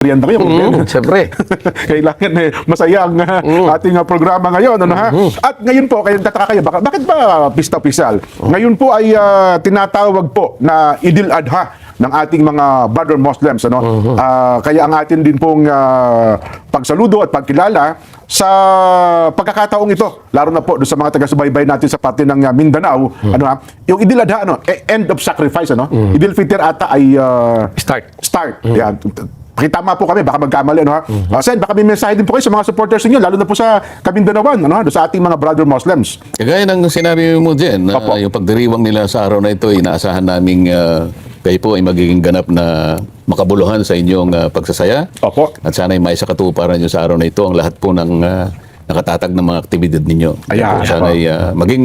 yan na kayo. Siyempre. Kailangan masaya ang ating programa ngayon. Ano, ha? At ngayon po, kayo tataka kayo, bakit ba pista opisyal? Ngayon po ay tinatawag po na Idil Adha ng ating mga brother Muslims. Ano? Kaya ang atin din pong pagsaludo at pagkilala sa pagkakataong ito, lalo na po doon sa mga taga-subaybay natin sa parte ng Mindanao, ano ha? Yung Idil Adha, end of sacrifice, ano? Idil Fitr ata ay start. Yan. Pakitama po kami, baka magkamali, ano ha? Sen, baka may mensahe din po kayo sa mga supporters niyo, lalo na po sa Kabindanawan, ano ha? Doon sa ating mga brother Muslims. Kagaya ng sinabi mo dyan, yung pagdiriwang nila sa araw na ito, inaasahan naming kayo po ay magiging ganap na makabuluhan sa inyong pagsasaya. Opo. At sana ay may sa katuparan nyo sa araw na ito ang lahat po ng nakatatag ng mga aktibidad ninyo. Ayan. Sana ay maging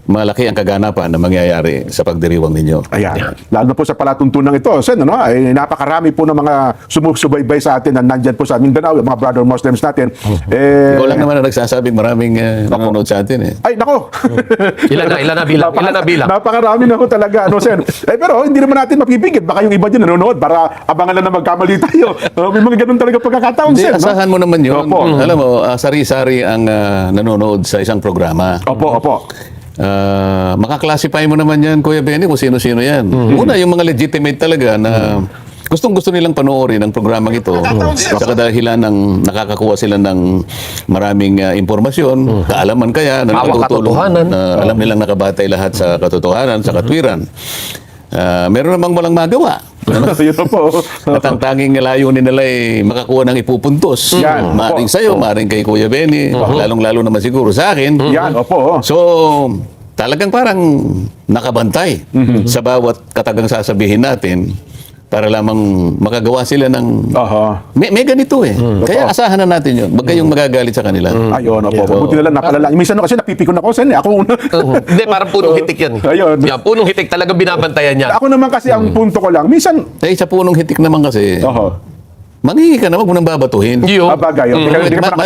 malaki ang kaganapan na mangyayari sa pagdiriwang ninyo. Ayan. Lalo na po sa palatuntunan ito, Sen, ano, ay napakarami po ng mga sumusubaybay sa atin na nandyan po sa Mindanao, yung mga brother Muslims natin. Ikaw lang naman na nagsasabing maraming nanonood sa atin. Ay, nako! Ilan na bilang? Napakarami na ho talaga, ano, Sen. Pero hindi naman natin mapipigit. Baka yung iba dyan nanonood para abangan lang na magkamali tayo. May mga ganun talaga pagkakataon, Hindi, Sen. asahan mo naman yun. Opo. Alam mo, sari-sari ang nanonood sa isang programa. Opo, opo. Makaklasify mo naman yan, Kuya Benny, kung sino-sino yan. Una, yung mga legitimate talaga na gustong-gusto nilang panoorin ang programang ito sa kadahilan ng nakakakuha sila ng maraming impormasyon, kaalaman kaya, na nakatutulong, na alam nilang nakabatay lahat sa katotohanan, sa katwiran. Meron namang walang magawa. Yun na po. At ang tanging layunin nila ay makakuha ng ipupuntos. Yan. Maring sa'yo, maring kay Kuya Benny, lalong-lalo naman siguro sa akin. Yan, opo. So, talagang parang nakabantay sa bawat katagang sasabihin natin para lamang makagawa sila ng... May ganito eh. Kaya asahan na natin yun. Huwag kayong magagalit sa kanila. Ayun, opo. Mabuti na lang napalala. Minsan kasi napipikon ako, Sen. Ako una. Hindi, parang punong hitik yan. Ayun. Yan, punong hitik. Talagang binabantayan niya. Ako naman kasi ang punto ko lang, minsan... Eh, sa punong hitik naman kasi, manghihi ka na, wag mo nang babatuhin. Bagay.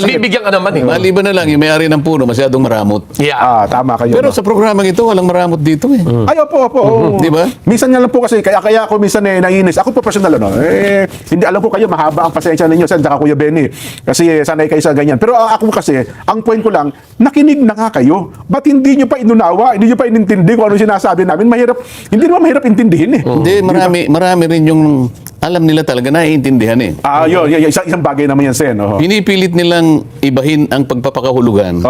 Bibigyan ka naman eh. Maliban na lang, yung may-ari ng puno, masyadong maramot. Yeah. Tama kayo. Pero sa programang ito, walang maramot dito eh. Ay, opo. Di ba? Minsan nga lang po kasi, kaya ako minsan naiinis. Ako po personal, hindi alam ko kayo, mahaba ang pasensya ninyo, Sen, saka Kuya Benny. Kasi sanay kayo sa ganyan. Pero ako kasi, ang point ko lang, nakinig na nga kayo. Ba't hindi nyo pa inunawa? Hindi nyo pa inintindi kung ano sinasabi namin? Hindi naman mahirap intindihin eh. Hindi, marami rin yung alam nila talaga, naiintindihan eh. Yun, isang bagay naman yan, Sen. Pinipilit nilang ibahin ang pagpapakahulugan.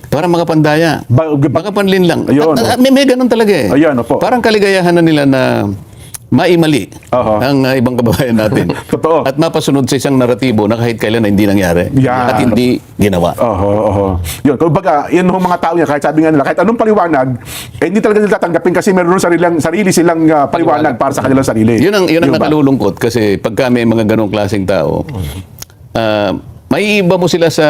Para mga pandaya. Baka panlin lang. Ayun, may ganun talaga eh. Ayun, opo. Parang kaligayahan na nila na maimali ang ibang kababayan natin. Totoo. At mapasunod sa isang naratibo na kahit kailan na hindi nangyari. Yan. At hindi ginawa. Yun, kumbaga, yun yung mga tao niya, kahit sabi nga nila, kahit anong paliwanag, hindi talaga nila tatanggapin kasi meron sarili silang paliwanag para sa kanilang sarili. Yun ang nakalulungkot kasi pagka may mga ganong klaseng tao, may iba mo sila sa...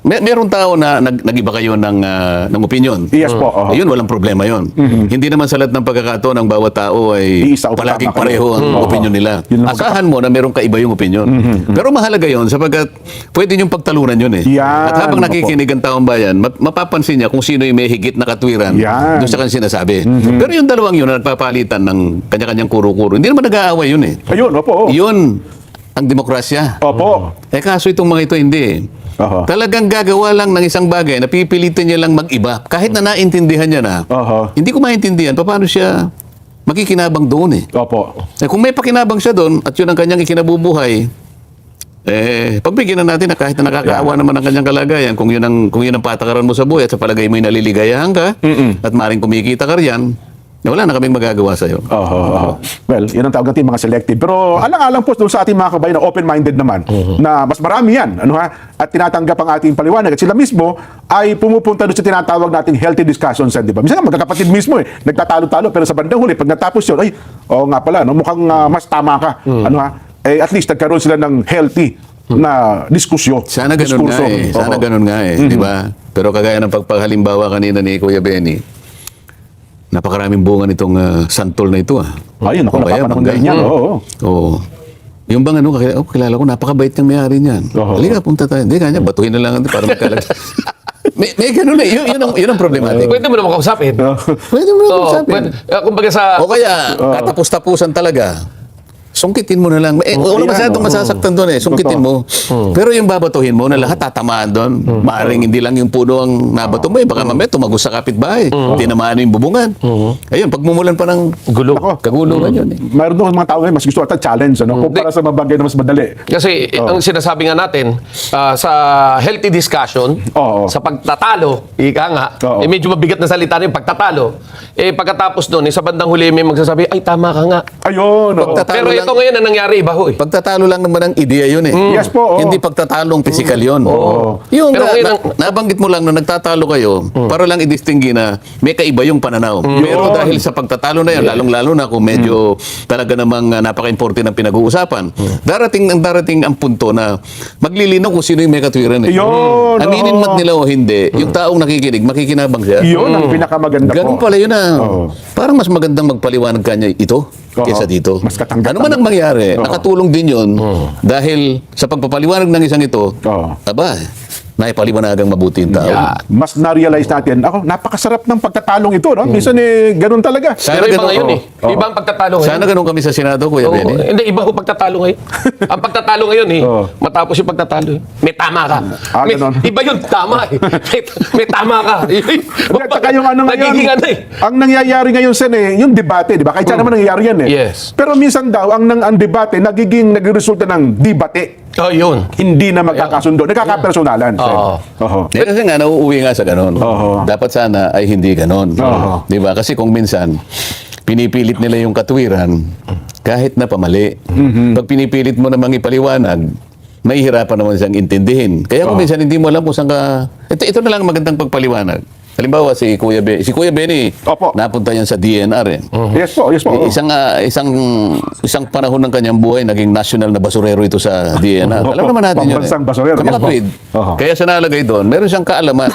Meron tao na nag-iba kayo ng opinion. Yes po. Ayun, walang problema yun. Hindi naman sa lahat ng pagkakataon ang bawat tao ay palaging pareho ang opinion nila. Asahan mo na merong kaiba yung opinion. Pero mahalaga yun sapagkat pwede niyong pagtalunan yun eh. Yan, At habang nakikinig ang taong bayan, mapapansin niya kung sino yung may higit na katwiran doon sa kanyang sinasabi. Pero yung dalawang yun na nagpapalitan ng kanya-kanyang kuro-kuro, hindi naman nag-aaway yun eh. Ayun, opo. Yun ang demokrasya. Opo. Kaso itong mga ito hindi. Talagang gagawa lang ng isang bagay na pipilitin niya lang mag-iba. Kahit na naintindihan niya na, hindi ko maintindihan paano siya makikinabang doon eh. Opo. Kung may pakinabang siya doon at yun ang kanyang ikinabubuhay, pagbigyan na natin na kahit na nakakaawa naman ang kanyang kalagayan, kung yun ang patakaran mo sa buhay at sa palagay mo'y naliligayahan ka at maring kumikita ka riyan, wala na kaming magagawa sa'yo. Well, yun ang tawag natin mga selective. Pero alang-alang po doon sa ating mga kabayan na open-minded naman, na mas marami yan, at tinatanggap ang ating paliwanag. At sila mismo ay pumupunta doon sa tinatawag nating healthy discussions, di ba? Minsan magkakapatid mismo nagtatalo-talo, pero sa bandang huli, pag natapos yun, nga pala, mukhang mas tama ka. At least nagkaroon sila ng healthy na diskusyon. Sana ganun nga eh. Sana ganun nga eh. Di ba? Pero kagaya ng pagpaghalimbawa kanina ni Kuya Benny, napakaraming bunga nitong santol na ito. Ayun, ako napapanahon na niyan. Oo. Yung bang kilala ko, napakabait niyang may-ari niyan. Halika, punta tayo. Hindi, kanya, batuhin na lang para magkalag. may ganun eh. Yun ang problematic. Pwede mo naman kausapin. Pwede mo naman kausapin. Kumbaga sa... O kaya, katapos-tapusan talaga. sungkitin mo na lang. Wala ayan, masyadong masasaktan doon eh. Sungkitin mo. Pero yung babatuhin mo na lahat tatamaan doon. Maaring hindi lang yung puno ang nabato mo. Baka mamaya tumagos sa kapitbahay. Tinamaan yung bubungan. Ayun, pagmumulan pa ng Gulo. kaguluhan yun eh. Mayroon doon mga tao ngayon, mas gusto ata challenge, ano? Kumpara sa mga bagay na mas madali. Kasi ang sinasabi nga natin, sa healthy discussion, Oo. sa pagtatalo, ika nga, Oo. medyo mabigat na salita rin yung pagtatalo. Pagkatapos nun, sa bandang huli may magsasabi, ay tama ka nga. Ayun, oo. Pagtatalo Pero lang- ito ngayon ang nangyari, iba ho eh. Pagtatalo lang naman ang ideya yun eh. Yes po, oo. Hindi pagtatalong physical yun. Yung Pero ngayon nabanggit mo lang na nagtatalo kayo para lang i-distingue na may kaiba yung pananaw. Pero dahil sa pagtatalo na yun, lalong-lalo na kung medyo talaga namang napaka-importante ng pinag-uusapan, darating ang punto na maglilinaw kung sino yung may katwiran eh. Yun, Aminin oo. mat nila o hindi, yung taong nakikinig, makikinabang siya. Yun ang pinakamaganda Ganun po. pala yun ah. Oo. Parang mas magandang magpaliwanag kanya ito kaysa dito. Mas katanggap- Ano man ang mangyari, Oo. nakatulong din yun dahil sa pagpapaliwanag ng isang ito, Oo. aba, naipaliwanagang mabuti yung tao. Yeah. Mas na-realize natin, napakasarap ng pagtatalong ito, no? Minsan ganun talaga. Pero iba ganun, ngayon oo. eh. Iba ang pagtatalo ngayon. Sana ganun kami sa Senado, Kuya Oo, Benny. hindi, iba ho pagtatalo ngayon. Ang pagtatalo ngayon eh, Oo. matapos yung pagtatalo eh, may tama ka. Ganon. Iba yun, tama eh. May tama ka. At saka yung ano ngayon, Nagiging ano eh. ang nangyayari ngayon, Sen, yung debate, di ba? Kahit saan naman nangyayari yan eh. Yes. Pero minsan daw, ang debate, nagresulta ng debate. Oh, yun. Hindi na magkakasundo. Nagkakapersonalan, Sen. Oo. Oho. Kasi nga, nauuwi nga sa ganun. Oo. Dapat sana ay hindi ganun. Oo. Di ba? Kasi kung minsan, pinipilit nila yung katwiran kahit na pamali. Pag pinipilit mo namang ipaliwanag, mahihirapan naman siyang intindihin. Kaya kung minsan hindi mo alam kung saan ka... Ito na lang ang magandang pagpaliwanag. Halimbawa, si Kuya Benny, Opo. napunta yan sa DNR eh. Yes po, yes po. Isang panahon ng kanyang buhay, naging national na basurero ito sa DNR. Alam naman natin yun. Pambansang basurero, Sa yes mga po. tweet. Oho. Kaya siya nalagay doon, meron siyang kaalaman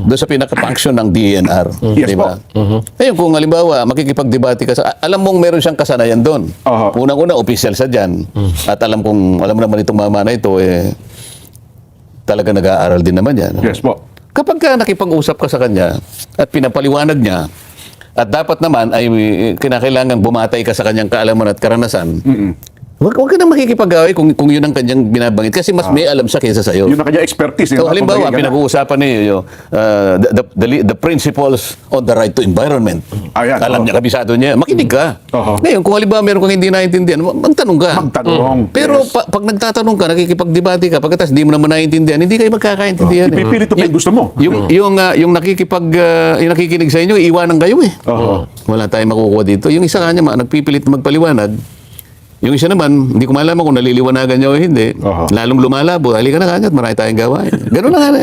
doon sa pinaka-function ng DNR. Yes Di ba? po. Ngayon, kung halimbawa, makikipagdebate ka alam mong meron siyang kasanayan doon. Oho. Unang-una, official sa dyan. At alam naman itong mama na ito, talaga nag-aaral din naman yan. Yes po. Kapag ka nakipag-usap ka sa kanya at pinapaliwanag niya, at dapat naman ay kinakailangan bumatay ka sa kanyang kaalaman at karanasan, Huwag ka nang makikipag-away kung yun ang kanyang binabangit kasi mas may alam siya kaysa sa'yo. Yun ang kanya expertise. So, halimbawa, pinag-uusapan niyo the principles on the right to environment. Ayan, Alam niya, kabisado niya. Makinig ka. Oo. Ngayon, kung halimbawa meron kang hindi naintindihan, magtanong ka. Magtanong. Pero Yes. pag nagtatanong ka, nakikipag-debate ka, pagkatapos hindi mo naman naintindihan, hindi kayo magkakaintindihan. eh. Ipipilit mo pa yung gusto mo. Yung nakikinig sa inyo, iwanan kayo eh. Oo. Wala tayong makukuha dito. Yung isa kanya, nagpipilit magpaliwanag. Yung isa naman, hindi ko malaman kung naliliwanagan niya o hindi. Oho. Lalong lumalabo. Halika na kanyat, marami tayong gawain. Ganun na nga na.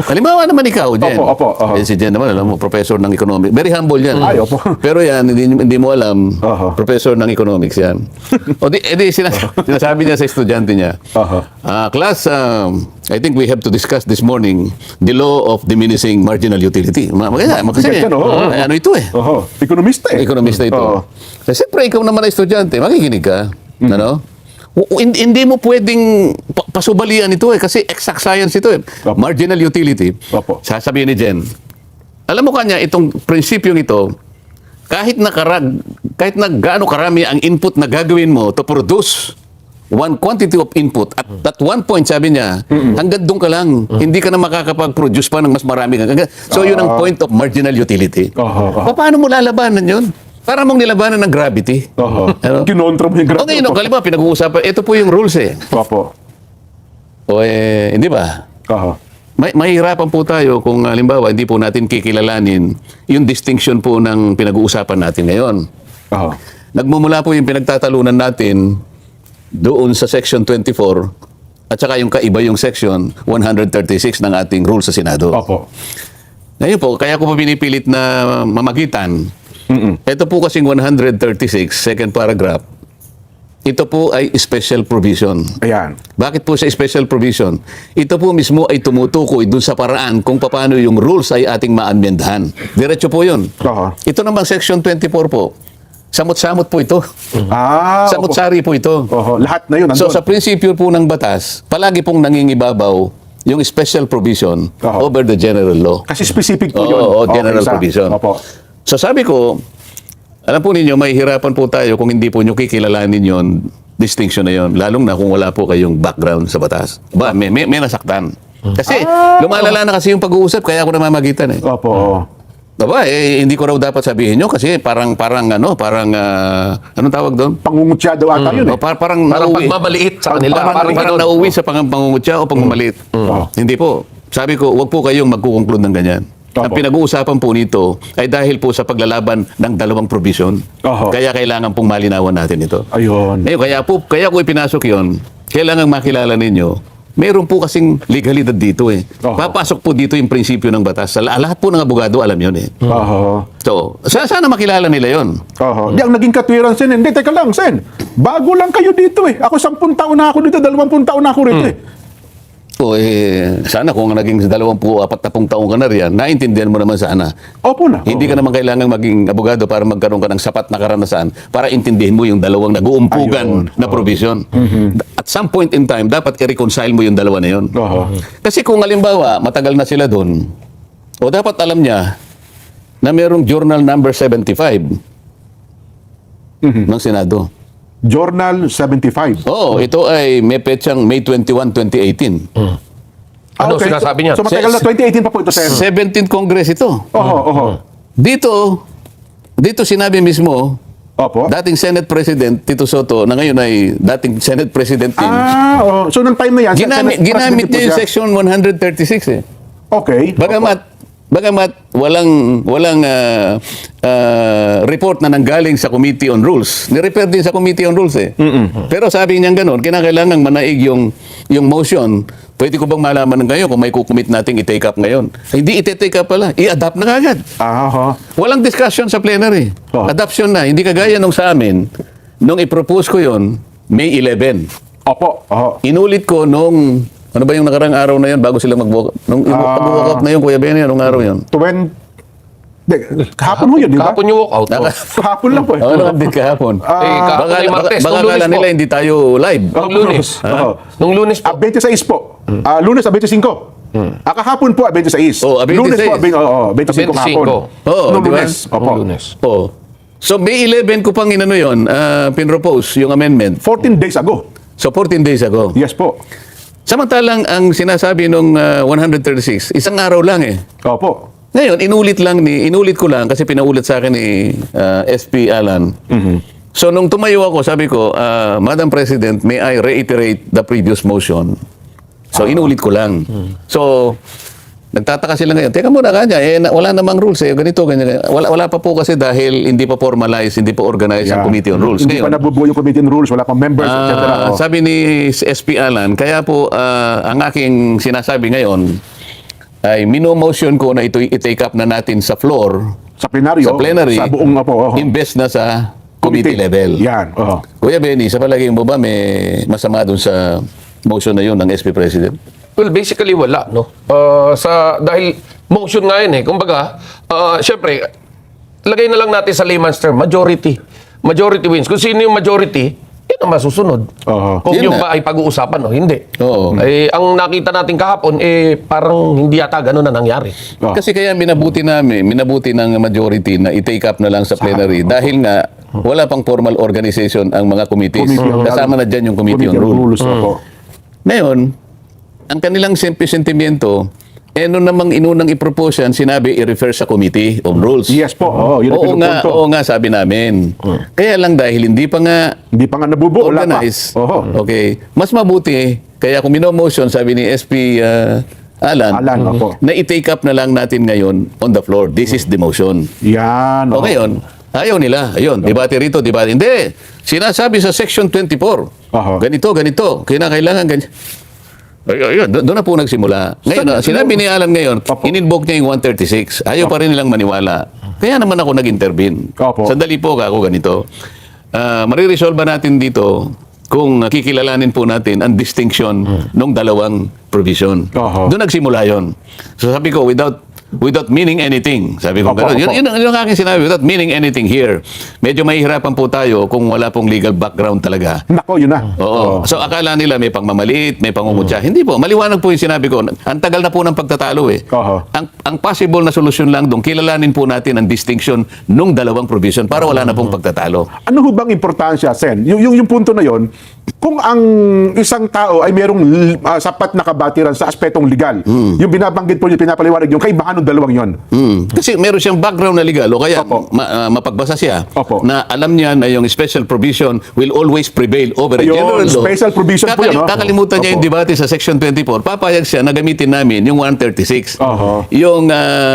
Halimbawa naman ikaw, Jen. Opo. Si Jen naman, alam mo, professor ng economics. Very humble yan. Ay, opo. Pero yan, hindi mo alam, Oho. professor ng economics yan. Sinasabi niya sa estudyante niya, Oho. class, I think we have to discuss this morning the law of diminishing marginal utility. Kasi, yan, oo. ano ito eh. Oho. Ekonomista eh. Ekonomista ito. Oo. Siyempre, ikaw naman na estudyante, makikinig ka. Ano? Hindi mo pwedeng pasubalian ito eh, kasi exact science ito eh. Opo. Marginal utility. Opo. Sasabihin ni Jen, alam mo kanya, itong prinsipyong ito, kahit na gaano karami ang input na gagawin mo to produce one quantity of input, at one point, sabi niya, hanggang doon ka lang, hindi ka na makakapag-produce pa ng mas marami. So, yun ang point of marginal utility. Oho. Paano mo lalabanan yun? Para mong nilabanan ng gravity. Oho. Ano? Kinontra mo yung O grabe. ngayon, kalima, pinag-uusapan, ito po yung rules eh. Opo. O hindi ba? Oho. Mahihirapan po tayo kung halimbawa, hindi po natin kikilalanin yung distinction po ng pinag-uusapan natin ngayon. Oho. Nagmumula po yung pinagtatalunan natin doon sa Section 24 at saka yung kaiba yung Section 136 ng ating rules sa Senado. Opo. Ngayon po, kaya ko po pinipilit na mamagitan. Ito po kasing 136, second paragraph, ito po ay special provision. Ayan. Bakit po sa special provision? Ito po mismo ay tumutukoy dun sa paraan kung paano yung rules ay ating maamyendahan. Diretso po yun. Oho. Ito namang Section 24 po. Samot-samot po ito. Ah, opo. Samot-sari po ito. Oho. Lahat na yun. So nandun. sa prinsipyo po ng batas, palagi pong nangingibabaw yung special provision Oho. over the general law. Kasi specific po Oo, yun. oo, general Okay, provision. Opo. So sabi ko, alam po ninyo, may hirapan po tayo kung hindi po nyo kikilalanin yon distinction na yon, lalong na kung wala po kayong background sa batas. May nasaktan. Kasi lumalala na kasi yung pag-uusap, kaya ako namamagitan eh. Opo. Hindi ko raw dapat sabihin nyo kasi parang anong tawag doon? Pangungutya daw ata yun eh. Parang Parang nauwi. pagmamaliit sa kanila. Parang ganun. nauwi sa pangungutya o pangmamalit. Hindi po. Sabi ko, wag po kayong magkukonklud ng ganyan. Ang Opo. pinag-uusapan po nito ay dahil po sa paglalaban ng dalawang provision. Oho. Kaya kailangan pong malinawan natin ito. Ayun. Ngayon, kaya ko ipinasok yon, kailangan makilala ninyo, meron po kasing legalidad dito eh. Oho. Papasok po dito yung prinsipyo ng batas. Lahat po ng abogado alam yun eh. Oho. So, sana makilala nila yon. Oho. Di, ang naging katwiran, Sen, hindi, teka lang, Sen. Bago lang kayo dito eh. Ako 10 taon na ako dito, 20 taon na ako rito eh. Sana kung naging 20-40 taong ka na riyan, naintindihan mo naman sana. Opo na. Hindi ka naman kailangan maging abogado para magkaroon ka ng sapat na karanasan para intindihin mo yung dalawang nag-uumpugan na provision. At some point in time, dapat i-reconcile mo yung dalawa na yun. Oho. Kasi kung halimbawa, matagal na sila doon, o dapat alam niya na merong journal number 75 ng Senado. Journal 75. Oo, ito ay may petsang May 21, 2018. Ano sinasabi niya? So matagal na 2018 pa po ito, Sen. 17th Congress ito. Oho. Dito sinabi mismo, Opo. dating Senate President Tito Soto, na ngayon ay dating Senate President din, So nung time na yan, ginamit President po niya yung siya. Section 136 eh. Okay. Bagamat walang report na nanggaling sa Committee on Rules. Ni-refer din sa Committee on Rules eh. Pero sabi niya gano'n, kinakailangan manaig yung motion. Pwede ko bang malaman ng kayo kung may kukumit nating i-take up ngayon? Hindi i-take up pala. I-adapt na kagad. Walang discussion sa plenary. Oh. Adoption na. Hindi kagaya nung sa amin. Nung i-propose ko yon May 11. Opo. Oho. Inulit ko nung, ano ba yung nakarang araw na yun bago sila mag-walk? Nung pag-walk out na yun, Kuya Benny, anong araw yun? Kahapon ho yun, di ba? Kahapon yung walkout. Kahapon lang po eh. Ano din kahapon? kahapon ay Martes. Baka Nung Lunes akala po. nila hindi tayo live. Nung Lunes. Oo. Nung Lunes po. 26 po. Lunes, 25. Kahapon po, 26. Oh, 26. Lunes po, 25 kahapon. Oo, Nung di ba? Lunes. Opo. Nung Lunes. Oh. So May 11 ko pang inano yun, pinropose yung amendment. 14 days ago. So 14 days ago. Yes po. Samantalang ang sinasabi nung 136, isang araw lang eh. Opo. Ngayon, inulit ko lang kasi pinaulit sa akin ni SP Alan. So nung tumayo ako, sabi ko, Madam President, may I reiterate the previous motion? So inulit ko lang. So nagtataka sila ngayon, teka muna kanya, wala namang rules eh, ganito, ganyan. Wala pa po kasi dahil hindi pa formalized, hindi pa organized ang Committee on Rules. Hindi pa nabubuo yung Committee on Rules, wala pang members, etc. Sabi ni SP Alan, kaya po ang aking sinasabi ngayon ay minomotion ko na ito i-take up na natin sa floor, Sa plenaryo. sa plenary, Sa buong opo. imbes na sa committee level. Yan. Oho. Kuya Benny, sa palagay mo ba may masama dun sa motion na yun ng SP President? Well, basically wala, no? Dahil motion nga yun eh. Kumbaga, syempre, lagay na lang natin sa layman's term, majority. Majority wins. Kung sino yung majority, yun ang masusunod. Oho. Kung Yun yung na. ba ay pag-uusapan o hindi. Oo. Ang nakita natin kahapon, parang hindi yata gano'n na nangyari. Oh. Kasi kaya minabuti ng majority na i-take up na lang sa plenary dahil nga wala pang formal organization ang mga committees. Kasama na dyan yung Committee on Rules. Opo. Ngayon, ang kanilang sentimiento, nung namang inunang i-propose yan, sinabi i-refer sa Committee on Rules. Yes po. Yun ang pinupunto. Oo nga, sabi namin. Kaya lang dahil hindi pa nga Hindi pa nga nabubuo. Wala pa. organized. Oho. Okay. Mas mabuti, kaya kung minomotion, sabi ni SP Alan, Opo. na i-take up na lang natin ngayon on the floor. This is the motion. Yan. O ngayon, ayaw nila. Ayun, debate rito, debate. Hindi. Sinasabi sa Section 24. Oho. Ganito. Kailangan ganyan. Ayun, doon na po nagsimula. Ngayon, sinabi ni Alan ngayon, Opo. in-invoke niya yung 136. Ayaw pa rin nilang maniwala. Kaya naman ako nag-intervene. Opo. Sandali po ako ganito. Mariresolve natin dito kung kikilalanin po natin ang distinction ng dalawang provision. Oho. Doon nagsimula yon. So sabi ko, without without meaning anything. Sabi ko, Opo, gano'n. Yun, opo. yun ang aking sinabi, without meaning anything here. Medyo mahihirapan po tayo kung wala pong legal background talaga. Nako, yun na. Oo. So akala nila may pangmamaliit, may pangungutya. Hindi po, maliwanag po yung sinabi ko. Ang tagal na po ng pagtatalo eh. Oho. Ang possible na solusyon lang doon, kilalanin po natin ang distinction nung dalawang provision para wala na pong pagtatalo. Ano ho bang importansya, Sen? Yung punto na yon, kung ang isang tao ay merong sapat na kabatiran sa aspetong legal, yung binabanggit po yung pinapaliwanag yung kaibahan ng dalawang yon. Kasi meron siyang background na legal o kaya Opo. mapagbasa siya Opo. na alam niya na yung special provision will always prevail over a Ayun, general law. special provision po yun, no? Kakalimutan niya Opo. yung debate sa Section 24. Papayag siya na gamitin namin yung 136. Oho. Yung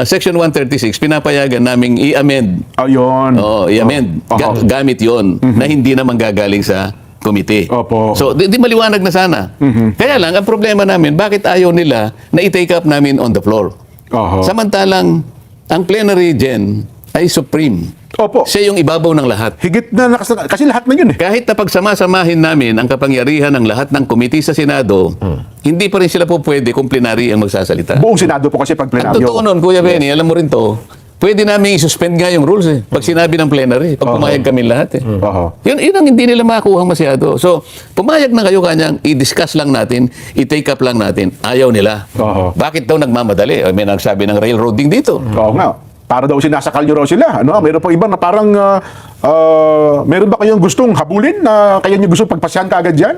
Section 136, pinapayagan naming i-amend. Ayun. Oo, i-amend. Oho. Gamit yon na hindi naman gagaling sa komite. Opo. So, di maliwanag na sana. Kaya lang, ang problema namin, bakit ayaw nila na i-take up namin on the floor? Oho. Samantalang, ang plenary gen ay supreme. Opo. Siya yung ibabaw ng lahat. Higit na kasi lahat na yun eh. Kahit na pagsama-samahin namin ang kapangyarihan ng lahat ng komite sa Senado, hindi pa rin sila po pwede kung plenary ang magsasalita. Buong Senado po kasi pag Ang plenaryo. totoo nun, Kuya Benny, alam mo rin to, pwede namin i-suspend nga yung rules eh. Pag sinabi ng plenary, pag pumayag kami lahat eh. Oho. Yun ang hindi nila makuha masyado. So, pumayag na kayo kanyang, i-discuss lang natin, i-take up lang natin. Ayaw nila. Oho. Bakit daw nagmamadali? May nagsabi ng railroading dito. Oo nga. Para daw sinasakal nyo raw sila. Ano? Meron pa iba na parang meron ba kayong gustong habulin na kaya nyo gusto pagpasyahan ka agad dyan?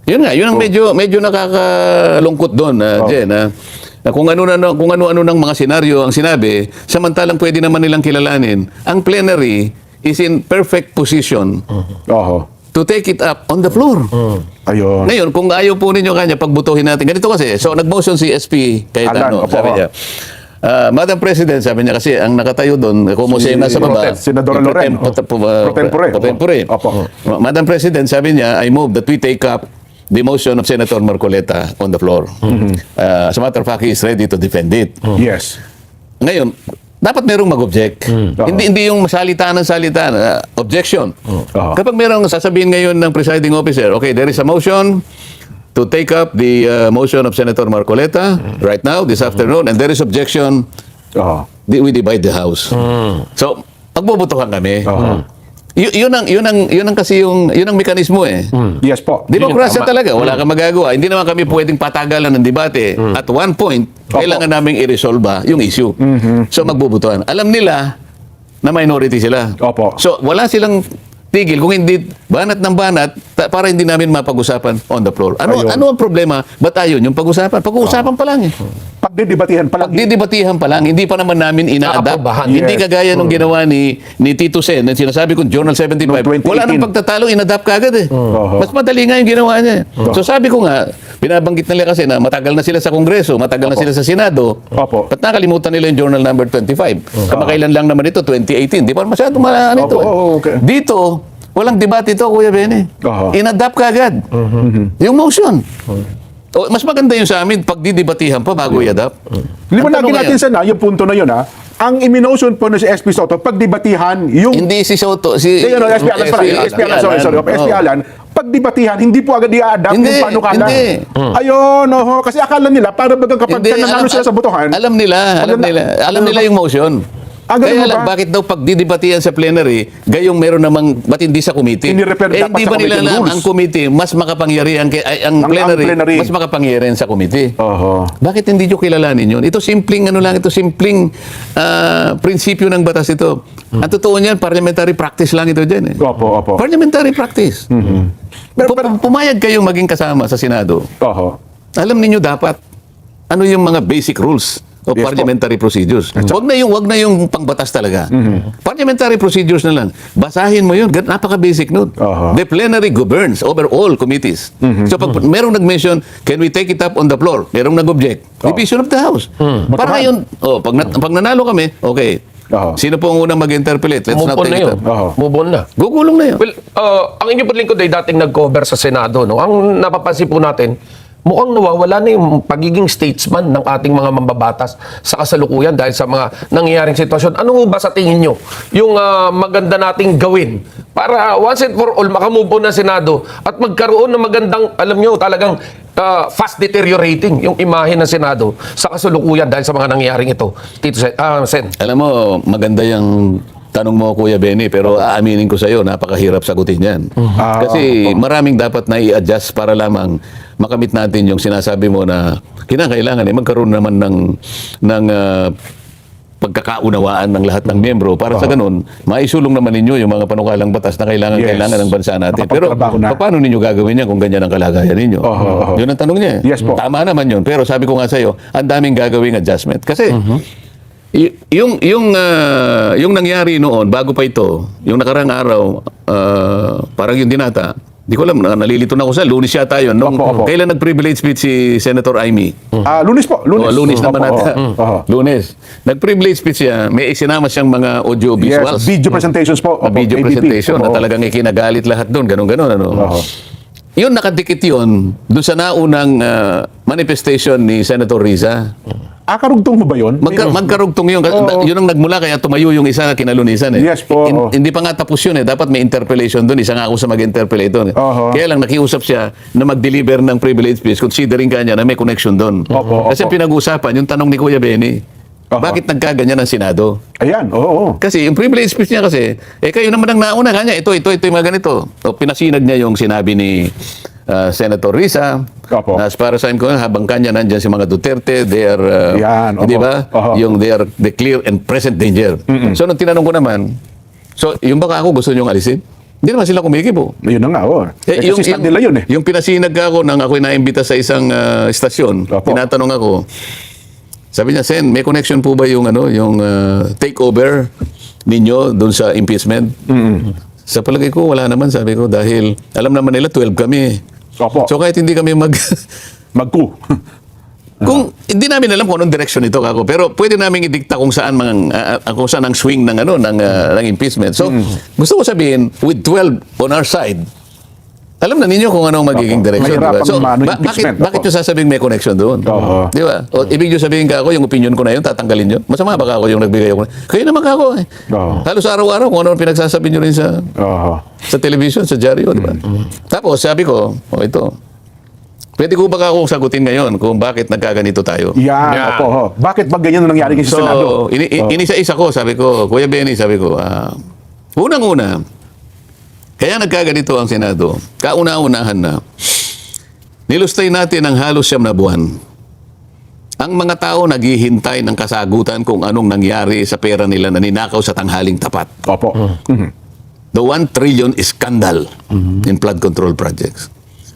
Yun nga, yun ang medyo nakakalungkot doon, Jen. Na kung ano-ano ng mga senaryo ang sinabi, samantalang pwede naman nilang kilalanin, ang plenary is in perfect position Oho. to take it up on the floor. Ayun. Ngayon, kung ayaw po ninyo kanya, pagbutuhin natin. Ganito kasi, so nag-motion si SP Cayetano, Alan, opo. sabi niya. Madam President, sabi niya kasi ang nakatayo doon, kung mo siya nasa baba, Senadora Loren. Pro tempore. pro tempore. Opo. Madam President, sabi niya, I move that we take up the motion of Senator Marcoleta on the floor. As a matter of fact, he is ready to defend it. Yes. Ngayon, dapat merong mag-object. Hindi yung salita ng salita. Objection. Kapag merong sasabihin ngayon ng presiding officer, okay, there is a motion to take up the motion of Senator Marcoleta right now, this afternoon, and there is objection, Oho. we divide the House. So, magbubutuhan kami. Yun ang kasi yun ang mekanismo eh. Yes po. Demokrasya talaga, wala kang magagawa. Hindi naman kami pwedeng patagalan ng debate. At one point, kailangan naming i-resolve yung issue. So magbubutuhan. Alam nila na minority sila. Opo. So wala silang tigil kung hindi banat ng banat para hindi namin mapag-usapan on the floor. Ano Ayun. ang problema? Ba't ayun yung pag-usapan? Pag-uusapan pa lang eh. Pagdidebatihan pa lang. Pagdidebatihan pa lang, hindi pa naman namin ina-adapt. Aaprobahan. Hindi Yes. kagaya nung ginawa ni Tito Sen, na sinasabi kong Journal 75. Noong 2018. Wala nang pagtatalo, in-adapt kagad eh. Mas madali nga yung ginawa niya. So sabi ko nga, binabanggit nila kasi na matagal na sila sa Kongreso, matagal na sila sa Senado. Opo. Ba't nakalimutan nila yung Journal number 25? Kamakailan lang naman ito, 2018. Di pa masyadong ano ito. Opo, okay. Dito, walang debate ito, Kuya Benny. Oho. In-adapt kagad. Yung motion. O, mas maganda yung sa amin, pag didebatihan pa bago i-adapt. Liwanagin Ang tanong natin ngayon, sana yung punto na yun ha. Ang iminotion po na si SP Soto, pagdebatihan yung... hindi si Soto, SP Alan, SP Alan, sorry. SP Alan, pagdebatihan, hindi po agad i-adapt Hindi, yung panukala. hindi. Ayun, oho. Kasi akala nila, para bagang kapag nanalo sila sa botohan, Alam nila yung motion. ganun Kaya ba? lang, bakit daw pag didebatihan sa plenary, gayong meron namang, ba't hindi sa committee? Ini-refer dapat Hindi sa ba nila committee alam rules? ang committee mas makapangyarihan, ang plenary, mas makapangyarihan sa committee? Oho. Bakit hindi nyo kilalanin yun? Ito simpleng prinsipyo ng batas ito. Ang totoo niyan, parliamentary practice lang ito dyan eh. Opo, opo. Parliamentary practice. Pumayag kayong maging kasama sa Senado. Oho. Alam niyo dapat ano yung mga basic rules of Yes, parliamentary procedures. Wag na yung pangbatas talaga. Parliamentary procedures na lang. Basahin mo yun. Napaka-basic nun. Aha. The plenary governs over all committees. So pag merong nag-mention, can we take it up on the floor? Merong nag-object. Division of the House. Para yun, pag nanalo kami, okay. Aha. Sino po ang unang mag-interpolate? Let's Move not on na take it yun. up. Oho. Move on na. Gugulong na yun. Well, ang inyong lingkod ay dating nag-cover sa Senado. No? Ang napapansin po natin, mukhang nawawala na yung pagiging statesman ng ating mga mambabatas sa kasalukuyan dahil sa mga nangyayaring sitwasyon. Ano ba sa tingin nyo yung maganda nating gawin para once and for all makamove on ng Senado at magkaroon ng magandang, alam nyo, talagang fast deteriorating yung imahe ng Senado sa kasulukuyan dahil sa mga nangyayaring ito. Tito Sen. Alam mo, maganda yung tanong mo, Kuya Benny, pero aaminin ko sa iyo, napakahirap sagutin yan. Kasi maraming dapat na i-adjust para lamang makamit natin yung sinasabi mo na kinakailangan magkaroon naman ng pagkakaunawaan ng lahat ng miyembro para sa ganun, maisulong naman ninyo yung mga panukalang batas na kailangan ng bansa natin. Pero Nakapagtrabaho na. paano ninyo gagawin yan kung ganyan ang kalagayan ninyo? Yun ang tanong niya. Yes po. Tama naman yun. Pero sabi ko nga sa iyo, ang daming gagawing adjustment. Kasi yung nangyari noon, bago pa ito, yung nakarang araw, parang yung dinata, di ko alam, nalilito na ako sa Lunes yata yun. Opo. Kailan nag-privilege speech si Senator Amy? Lunes po. Lunes. Lunes naman Opo, ata. oho. Lunes. Nag-privilege speech siya, may isinama siyang mga audio Yes, visuals. video presentations po. Na Opo, video ABP. presentation na Opo. talagang ikinagalit lahat doon, ganun. Ano. Oho. Yun, nakadikit yun doon sa naunang manifestation ni Senator Riza. Karugtong mo ba yun? Magkarugtong yun. Yun ang nagmula kaya tumayo yung isa na kinalunisan eh. Yes po, oo. Hindi pa nga tapos yun eh. Dapat may interpellation doon. Isa nga ako sa mag-interpellate doon. Oho. Kaya lang nakiusap siya na mag-deliver ng privilege speech considering kanya na may connection doon. Opo, Kasi opo. pinag-usapan, yung tanong ni Kuya Benny, Oho. bakit nagkaganyan ang Senado? Ayan, oo. Kasi yung privilege speech niya kasi, kayo naman ang nauna kanya, ito, yung mga ganito. O, pinasinag niya yung sinabi ni Senator Risa. Opo. As para sa akin ko, habang kanya nandyan si mga Duterte, they are, Yan, opo. di ba? Oho. Yung they are the clear and present danger. So, nung tinanong ko naman, so, yung baka ako gusto niyong alisin? Hindi naman sila kumikibo. Yun na nga, oo. Kasi stand nila yun eh. Yung pinasinag ako nang ako'y naimbita sa isang istasyon, Opo. tinatanong ako, sabi niya, Sen, may connection po ba yung takeover ninyo doon sa impeachment? Sa palagay ko, wala naman, sabi ko, dahil alam naman nila 12 kami. Opo. So kahit hindi kami Magku. kung hindi namin alam kung anong direction ito kako, pero pwede namin idikta kung saan kung saan ang swing ng ng impeachment. So gusto ko sabihin, with 12 on our side, alam na ninyo kung anong magiging Opo. direction. Diba? Mahirapan So, maano yung impeachment. bakit Opo. yung sasabing may connection doon? Oho. Di ba? O, ibig nyo sabihin ka ako, yung opinion ko na yun, tatanggalin nyo? Masama ba ako yung nagbigay ako? Kayo naman ka ako. Oho. Halos araw-araw kung ano ang pinagsasabi nyo rin sa television, sa dyaryo. Di ba? Tapos sabi ko, ito, pwede ko ba akong sagutin ngayon kung bakit nagkaganito tayo? Yan, Yeah. opo. Ho. Bakit ba ganyan ang nangyari ngayon sa Senado? Inisa-isa ko, sabi ko, Kuya Benny, sabi ko, unang-una, kaya nagkaganito ang Senado, kauna-unahan na, nilustay natin ang halos 9 na buwan. Ang mga tao naghihintay ng kasagutan kung anong nangyari sa pera nila na ninakaw sa tanghaling tapat. Opo. The 1 trillion scandal in flood control projects.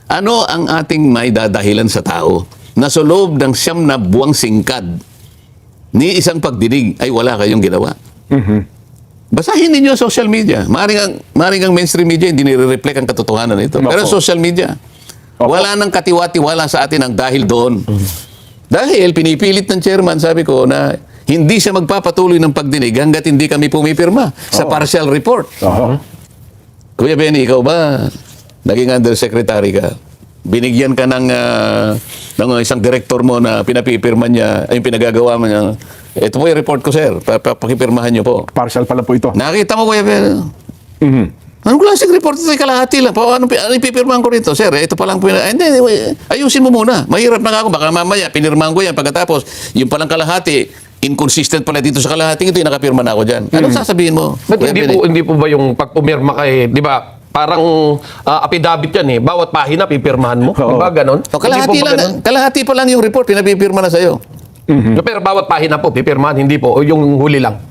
Ano ang ating maidadahilan sa tao na sa loob ng 9 na buwang singkad ni isang pagdinig ay wala kayong ginawa? Basahin ninyo ang social media. Maring ang mainstream media hindi nire-reflect ang katotohanan nito. Pero social media, wala nang katiwa-tiwala sa atin ang dahil doon. Dahil pinipilit ng chairman, sabi ko, na hindi siya magpapatuloy ng pagdinig hanggat hindi kami pumipirma sa partial report. Oho. Kuya Benny, ikaw ba naging undersecretary ka? Binigyan ka ng isang director mo na pinapipirma niya, ay pinagagawa mo niya. Ito po yung report ko, sir. Pakipirmahan niyo po. Partial pala po ito. Nakita mo, Kuya Benny? Anong klaseng report ito? Kalahati lang. Ano ipipirmahan ko rito? Sir, ito pa lang po. Hindi, ayusin mo muna. Mahirap na ako. Baka mamaya, pinirmahan ko yan. Pagkatapos, yung palang kalahati, inconsistent pala dito sa kalahating ito, yung nakapirma na ako dyan. Anong sasabihin mo? But Kuya Benny? hindi po ba yung pagpumirma kay, di ba, parang affidavit yan eh. Bawat pahina, pipirmahan mo. Di ba ganon? O, kalahati Hindi po ba lang. Kalahati pa lang yung report, pinapipirma na sa'yo. Pero bawat pahina po, pipirmahan, hindi po. O yung huli lang.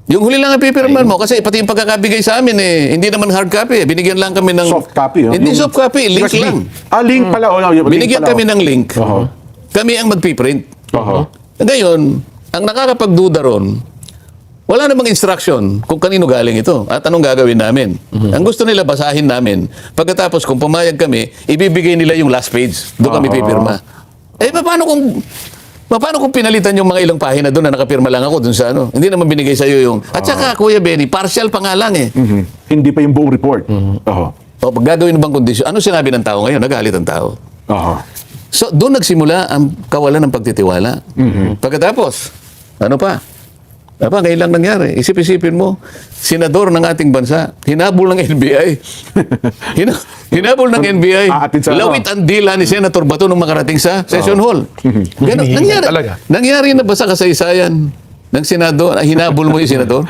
Yung huli lang ang pipirman mo kasi pati yung pagkakabigay sa amin hindi naman hard copy. Binigyan lang kami ng Soft copy. Oh. Hindi soft copy, link USB. lang. Link pala. Binigyan kami ng link. Oho. Kami ang magpiprint. Oho. Ngayon, ang nakakapagduda ron, wala namang instruction kung kanino galing ito at anong gagawin namin. Ang gusto nila basahin namin. Pagkatapos kung pumayag kami, ibibigay nila yung last page. Doon kami pipirma. Paano kung pinalitan yung mga ilang pahina doon na nakapirma lang ako doon sa ano? Hindi naman binigay sa iyo yung... At saka, Kuya Benny, partial pa nga lang eh. Hindi pa yung buong report. Oho. O, pag gagawin ng bang kondisyon, ano sinabi ng tao ngayon? Nagalit ang tao. Oho. So, doon nagsimula ang kawalan ng pagtitiwala. Pagkatapos, ano pa? Aba, ngayon lang nangyari. Isip-isipin mo, senador ng ating bansa, hinabol ng NBI. Hinabol ng NBI. Aatin sa ano? Lawit ang dila ni Senator Bato nung makarating sa session hall. Ganun, nangyari. Talaga. Nangyari na ba sa kasaysayan ng Senado? Hinabol mo yung senador?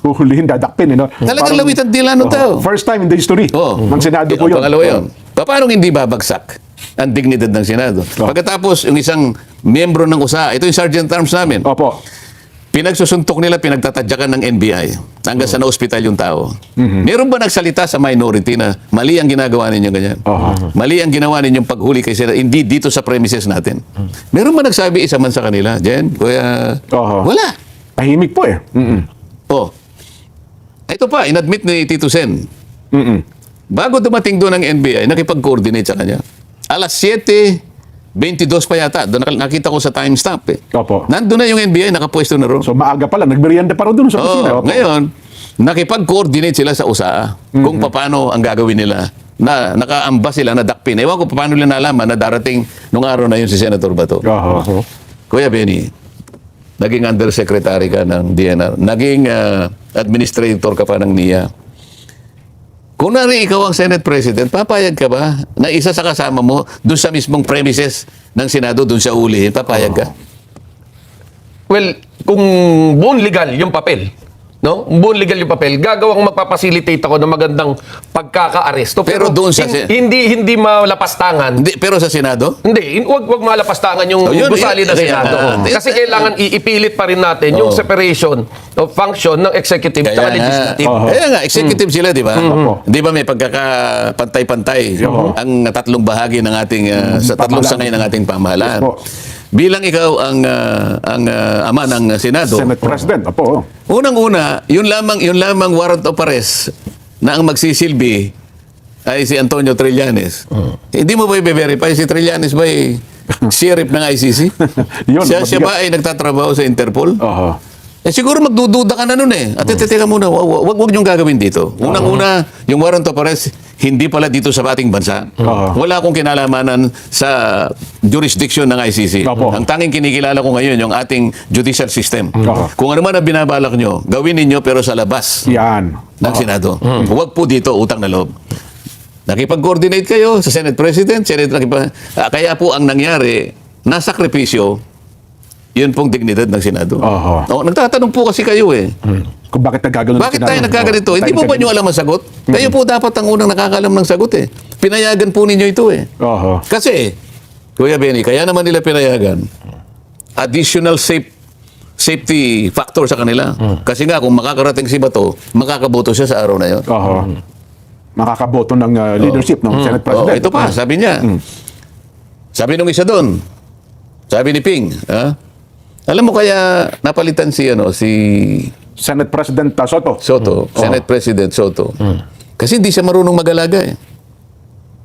Huhulihin, dadakpin. Talagang lawit ang dila ng tao. First time in the history Oo. ng Senado po yun. Pangalawa yun. Paano hindi babagsak ang dignidad ng Senado? Pagkatapos, yung isang miyembro ng USA, ito yung Sergeant Arms namin, Opo. pinagsusuntok nila, pinagtatadyakan ng NBI hanggang sa na-hospital yung tao. Meron ba nagsalita sa minority na mali ang ginagawa ninyo ganyan? Mali ang ginawa ninyong paghuli kay Senador, hindi dito sa premises natin. Meron ba nagsabi isa man sa kanila? Jen? Kuya? Wala. Tahimik po eh. Oh. Ito pa, inadmit ni Tito Sen. Bago dumating doon ang NBI, nakipag-coordinate sa kanya. Alas 7:22 pa yata. Doon nakita ko sa timestamp eh. Opo. Nandun na yung NBI, nakapwesto na ron. So maaga pala, nagmerienda pa rin doon sa opisina. Oo, Opo. ngayon, nakipag-coordinate sila sa USA kung paano ang gagawin nila na nakaamba sila, nadakpin. Ewan ko paano nila nalaman na darating nung araw na yun si Senator Bato. Oho. Kuya Benny, naging undersecretary ka ng DNR, naging administrator ka pa ng NIA. Kung nari ikaw ang Senate President, papayag ka ba na isa sa kasama mo doon sa mismong premises ng Senado, doon sa ulihin, papayag ka? Well, kung buong legal yung papel, no? Buong legal yung papel, gagawang magpapacilitate ako ng magandang pagkaka-aresto. Pero doon sa hindi malapastangan. Hindi, pero sa Senado? Hindi, wag malapastangan yung Oh, yun, gusali ng yun, Senado. Kasi kailangan iipilit pa rin natin yung separation of function ng executive at legislative. Kaya nga, executive sila, di ba? Di ba may pagkakapantay-pantay ang tatlong bahagi ng ating, sa tatlong sangay ng ating pamahalaan. Opo. Bilang ikaw ang ama ng Senado, Senate President. Opo. unang-una, yun lamang warrant of arrest na ang magsisilbi ay si Antonio Trillanes. Hindi mo ba i-verify si Trillanes ba sheriff ng ICC? Yun, siya mabigat. ba ay nagtatrabaho sa Interpol? Oho. Siguro magdududa ka na nun eh. At teka muna, wag niyong gagawin dito. Unang-una, yung warrant of arrest, hindi pala dito sa ating bansa. Wala akong kinalamanan sa jurisdiction ng ICC. Opo. Ang tanging kinikilala ko ngayon, yung ating judicial system. Opo. Kung ano man ang binabalak nyo, gawin ninyo pero sa labas Yan. ng Senado. Huwag po dito, utang na loob. Nakipag-coordinate kayo sa Senate President, kaya po ang nangyari, nasakripisyo, yun pong dignidad ng Senado. Oho. Nagtatanong po kasi kayo eh. Kung bakit nagkaganon Bakit tayo nagkaganito? Hindi po ba nyo alam ang sagot? Kayo po dapat ang unang nakakalam ng sagot eh. Pinayagan po ninyo ito eh. Oho. Kasi, Kuya Benny, kaya naman nila pinayagan, additional safety factor sa kanila. Kasi nga, kung makakarating si Bato, makakaboto siya sa araw na yun. Oho. Makakaboto ng leadership ng Senate President. Ito pa, sabi niya. Sabi nung isa doon, sabi ni Ping, alam mo kaya napalitan si Senate President Soto. Soto, Senate President Soto. Kasi hindi siya marunong mag-alaga eh.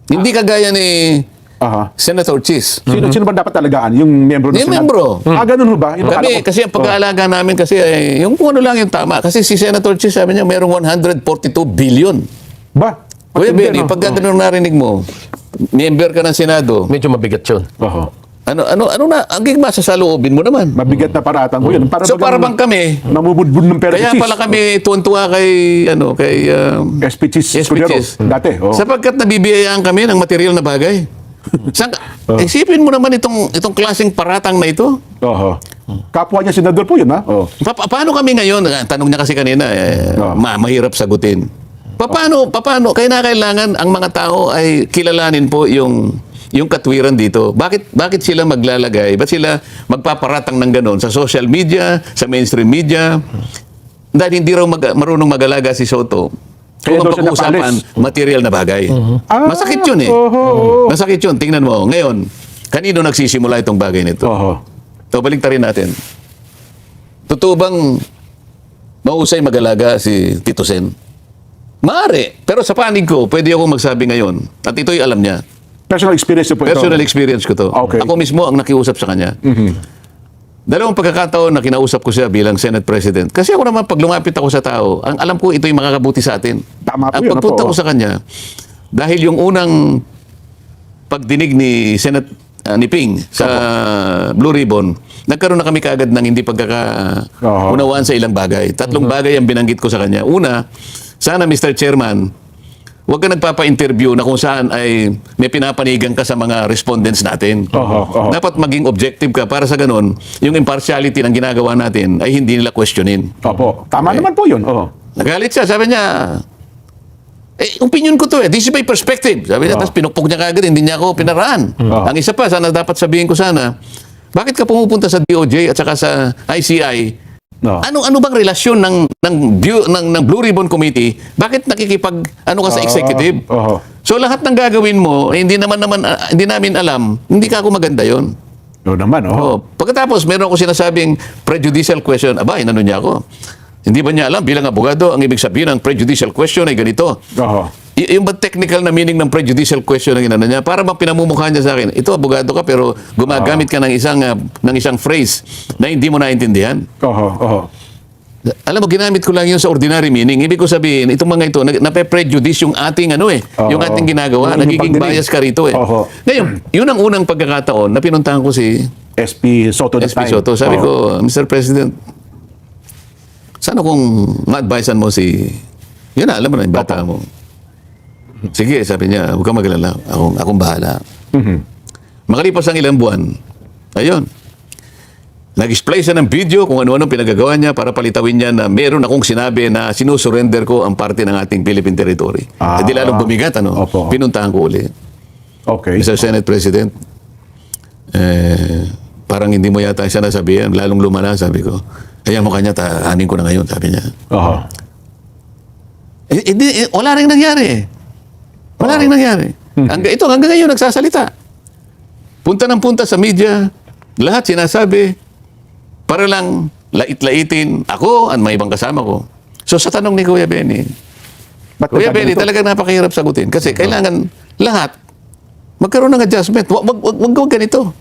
Hindi kagaya ni Aha. Senator Chis. Sino ba dapat talagaan? Yung miyembro ng Yung Senado? miyembro. Ganun ho ba? Iba Kami, kala ko- kasi ang pag-aalaga namin kasi ay, yung kung ano lang yung tama. Kasi si Senator Chis, sabi niya, mayroong 142 billion. Ba? Kuya Matindi, Benny, no? pag ganun narinig mo, member ka ng Senado, Medyo mabigat yun. Oho. ano na, ang gigmasa sa loobin mo naman. Mabigat na paratang ko yun. So para bang kami, namubudbud ng pera kaya si Chis. pala kami tuwan-tuwa kay SP Chis SP Escudero. Chis. Dati. Oh. Sapagkat nabibiyayaan kami ng material na bagay. Isipin mo naman itong klaseng paratang na ito. Oho. Kapwa niya senador po yun, ha? Oh. Paano kami ngayon? Tanong niya kasi kanina, mahirap sagutin. Paano? Kaya na kailangan ang mga tao ay kilalanin po yung katwiran dito. Bakit sila maglalagay? Ba't sila magpaparatang ng ganon sa social media, sa mainstream media? Dahil hindi raw marunong mag-alaga si Soto. Kaya Kung ang daw siya pag-uusapan, material na bagay. Masakit yun eh. Masakit yun. Tingnan mo. Ngayon, kanino nagsisimula itong bagay nito? Oho. So, baliktarin natin. Totoo bang mahusay mag-alaga si Tito Sen? Maaari. Pero sa panig ko, pwede ako magsabi ngayon. At ito'y alam niya. Personal experience po ito. Personal experience ko to. Okay. Ako mismo ang nakiusap sa kanya. Dalawang pagkakataon na kinausap ko siya bilang Senate President. Kasi ako naman, pag lumapit ako sa tao, ang alam ko ito'y makakabuti sa atin. Tama po ang yun, pagpunta opo. ko sa kanya, dahil yung unang pagdinig ni ni Ping sa Blue Ribbon, nagkaroon na kami kaagad ng hindi pagkakaunawaan sa ilang bagay. Tatlong bagay ang binanggit ko sa kanya. Una, sana Mr. Chairman, huwag ka nagpapa-interview na kung saan ay may pinapanigan ka sa mga respondents natin. Dapat maging objective ka para sa ganun, yung impartiality ng ginagawa natin ay hindi nila questionin. Opo. Tama naman po yun. Nagalit siya, sabi niya, opinion ko to This is my perspective. Sabi niya, tapos pinukpok niya kagad, hindi niya ako pinaraan. Ang isa pa, sana dapat sabihin ko sana, bakit ka pumupunta sa DOJ at saka sa ICI? Ano bang relasyon ng Blue Ribbon Committee? Bakit nakikipag ka sa executive? So lahat ng gagawin mo, hindi namin alam, hindi ka ako maganda 'yon. No naman, Pagkatapos meron ako sinasabing prejudicial question. Aba, inano niya ako. Hindi ba niya alam bilang abogado ang ibig sabihin ng prejudicial question ay ganito? Yung ba technical na meaning ng prejudicial question ang inano niya? Para bang pinamumukha niya sa akin, ito abogado ka pero gumagamit ka ng isang phrase na hindi mo naintindihan. Alam mo, ginamit ko lang yun sa ordinary meaning. Ibig ko sabihin, itong mga ito, nape-prejudice yung ating yung ating ginagawa. Nagiging bias ka rito Ngayon, yun ang unang pagkakataon na pinuntahan ko si SP Soto. SP Soto. Sabi ko, Mr. President, sana kung ma-advisean mo yun na, alam mo na, yung bata mo. Sige, sabi niya, huwag kang magalala. Akong bahala. Makalipas ang ilang buwan, ayun, nag-display siya ng video kung ano-ano pinagagawa niya para palitawin niya na meron akong sinabi na sinusurrender ko ang parte ng ating Philippine territory. Di lalong bumigat, pinuntahan ko uli. Okay. Mr. Senate President, parang hindi mo yata siya nasabihan, lalong lumala, sabi ko. Kaya mo kanya, anin ko na ngayon, sabi niya. Wala rin nangyari. Wala rin nangyari. Hanggang ngayon nagsasalita. Punta ng punta sa media, lahat sinasabi, para lang lait-laitin ako at may ibang kasama ko. So sa tanong ni Kuya Benny, Kuya Benny, talagang napakahirap sagutin. Kasi kailangan lahat magkaroon ng adjustment. Wag ganito.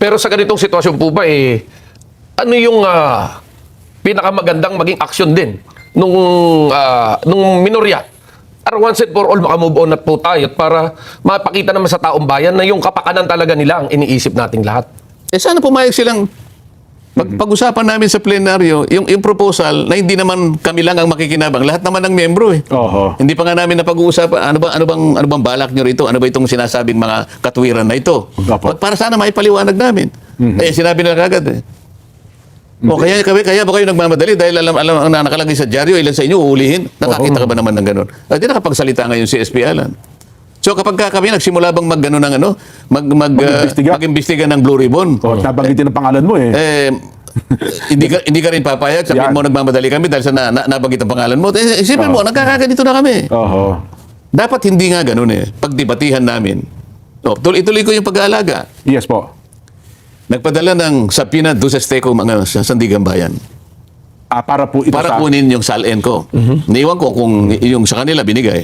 Pero sa ganitong sitwasyon po ba, ano yung pinakamagandang maging action din nung minorya? Para once and for all, makamove on na po tayo para mapakita naman sa taong bayan na yung kapakanan talaga nila ang iniisip nating lahat. Sana pumayag silang pag-usapan namin sa plenaryo, yung proposal na hindi naman kami lang ang makikinabang, lahat naman ng membro Hindi pa nga namin napag-uusapan, ano bang balak nyo rito? Ano ba itong sinasabing mga katwiran na ito? Para sana maipaliwanag namin. Sinabi nila kagad kaya ba kayo nagmamadali dahil alam ang nakalagay sa dyaryo, ilan sa inyo uulihin? Nakakita ka ba naman ng gano'n? Di nakapagsalita ngayon si SP Alan. So kapag kami nagsimula bang mag-imbestiga ng Blue Ribbon. Nabanggitin ang pangalan mo hindi ka rin papayag, sabihin mo nagmamadali kami dahil sa nabanggit ang pangalan mo. Isipin mo, nagkakaganito na kami. Dapat hindi nga gano'n pagdebatihan namin. Ituloy ko yung pag-aalaga. Yes po. Nagpadala ng subpoena doon sa Steco sa Sandigan Bayan. Para po ito para kunin yung SALN ko. Niiwan ko kung yung sa kanila binigay.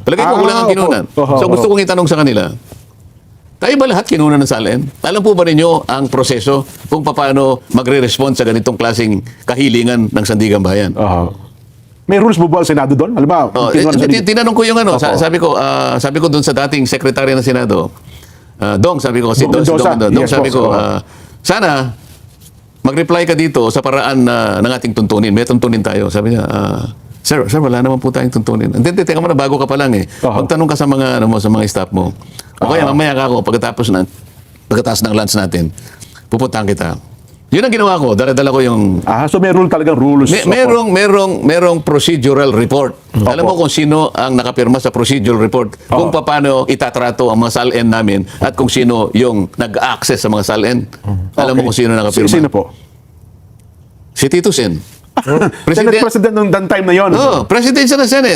Palagay ko kulang ang kinunan. So gusto kong itanong sa kanila, tayo ba lahat kinunan ng SALN? Alam po ba ninyo ang proseso kung paano magre-respond sa ganitong klaseng kahilingan ng Sandigan Bayan? May rules mo ba ang Senado doon? Alam ba? Tinanong ko yung sabi ko doon sa dating Secretary ng Senado, Dong, sabi ko, Dong, sabi ko, sana mag-reply ka dito sa paraan ng ating tuntunin. May tuntunin tayo. Sabi niya, Sir, wala naman po tayong tuntunin. Hindi, teka mo na, bago ka pa lang Magtanong ka sa mga staff mo. O kaya mamaya ka ako, pagkatapos ng lunch natin, pupuntahan kita. Yun ang ginawa ko. Dala-dala ko yung... So may talagang rules. Merong procedural report. Alam mo kung sino ang nakapirma sa procedural report. Kung paano itatrato ang mga SALN namin at kung sino yung nag-access sa mga SALN. Alam mo kung sino nakapirma. Sino po? Si Tito Sen. Senate President nung time na yon. President siya ng Senate.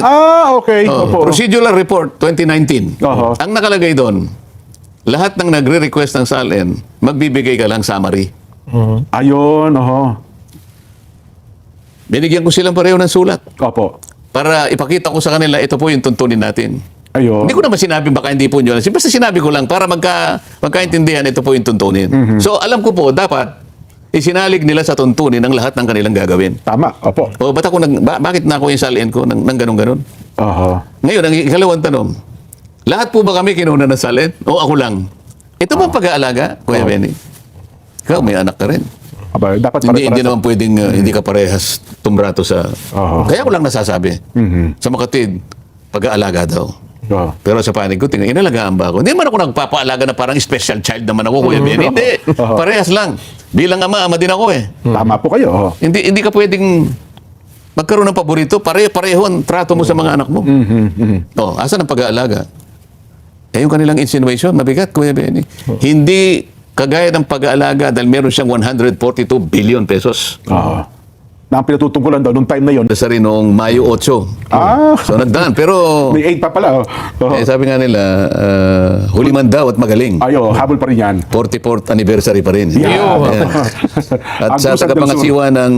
Okay. Procedural report 2019. Ang nakalagay doon, lahat ng nagre-request ng SALN, magbibigay ka lang summary. Ayun, Binigyan ko silang pareho ng sulat. Para ipakita ko sa kanila, ito po yung tuntunin natin. Ayun. Hindi ko naman sinabi baka hindi po nyo. Basta sinabi ko lang para magkaintindihan, ito po yung tuntunin. So alam ko po, dapat isinalig nila sa tuntunin ang lahat ng kanilang gagawin. Tama, Bakit na ako yung SALN ko ng ganun-ganun? Ngayon, ang ikalawang tanong, lahat po ba kami kinunan ng SALN? O ako lang? Ito ba pag-aalaga, Kuya Benny? Ikaw, may anak ka rin. Aba, dapat Hindi pare-pares. naman pwedeng hindi ka parehas tumbrato sa... Oo. Kaya ko lang nasasabi. Sa makatid, pag-aalaga daw. Oo. Pero sa panig ko, inalagaan ba ako? Hindi man ako nagpapaalaga na parang special child naman ako, Kuya Benny. Hindi. Parehas lang. Bilang ama din ako eh. Tama po kayo. Oo. Hindi ka pwedeng magkaroon ng paborito. Pareho ang trato mo sa mga anak mo. Oh, asan ang pag-aalaga? Eh, yung kanilang insinuation, mabigat, Kuya Benny. Hindi kagaya ng pag-aalaga dahil meron siyang 142 billion pesos. Oo. Na ang pinatutungkulan daw nung time na yon. Sa rin noong Mayo 8. Ah, So nagdaan. Pero may 8 pa pala. Oh. Oo. sabi nga nila, huli man daw at magaling. Ayo, habol pa rin yan. 44th anniversary pa rin. Yeah. Ayan. At sa Agusan del tagapangasiwa ng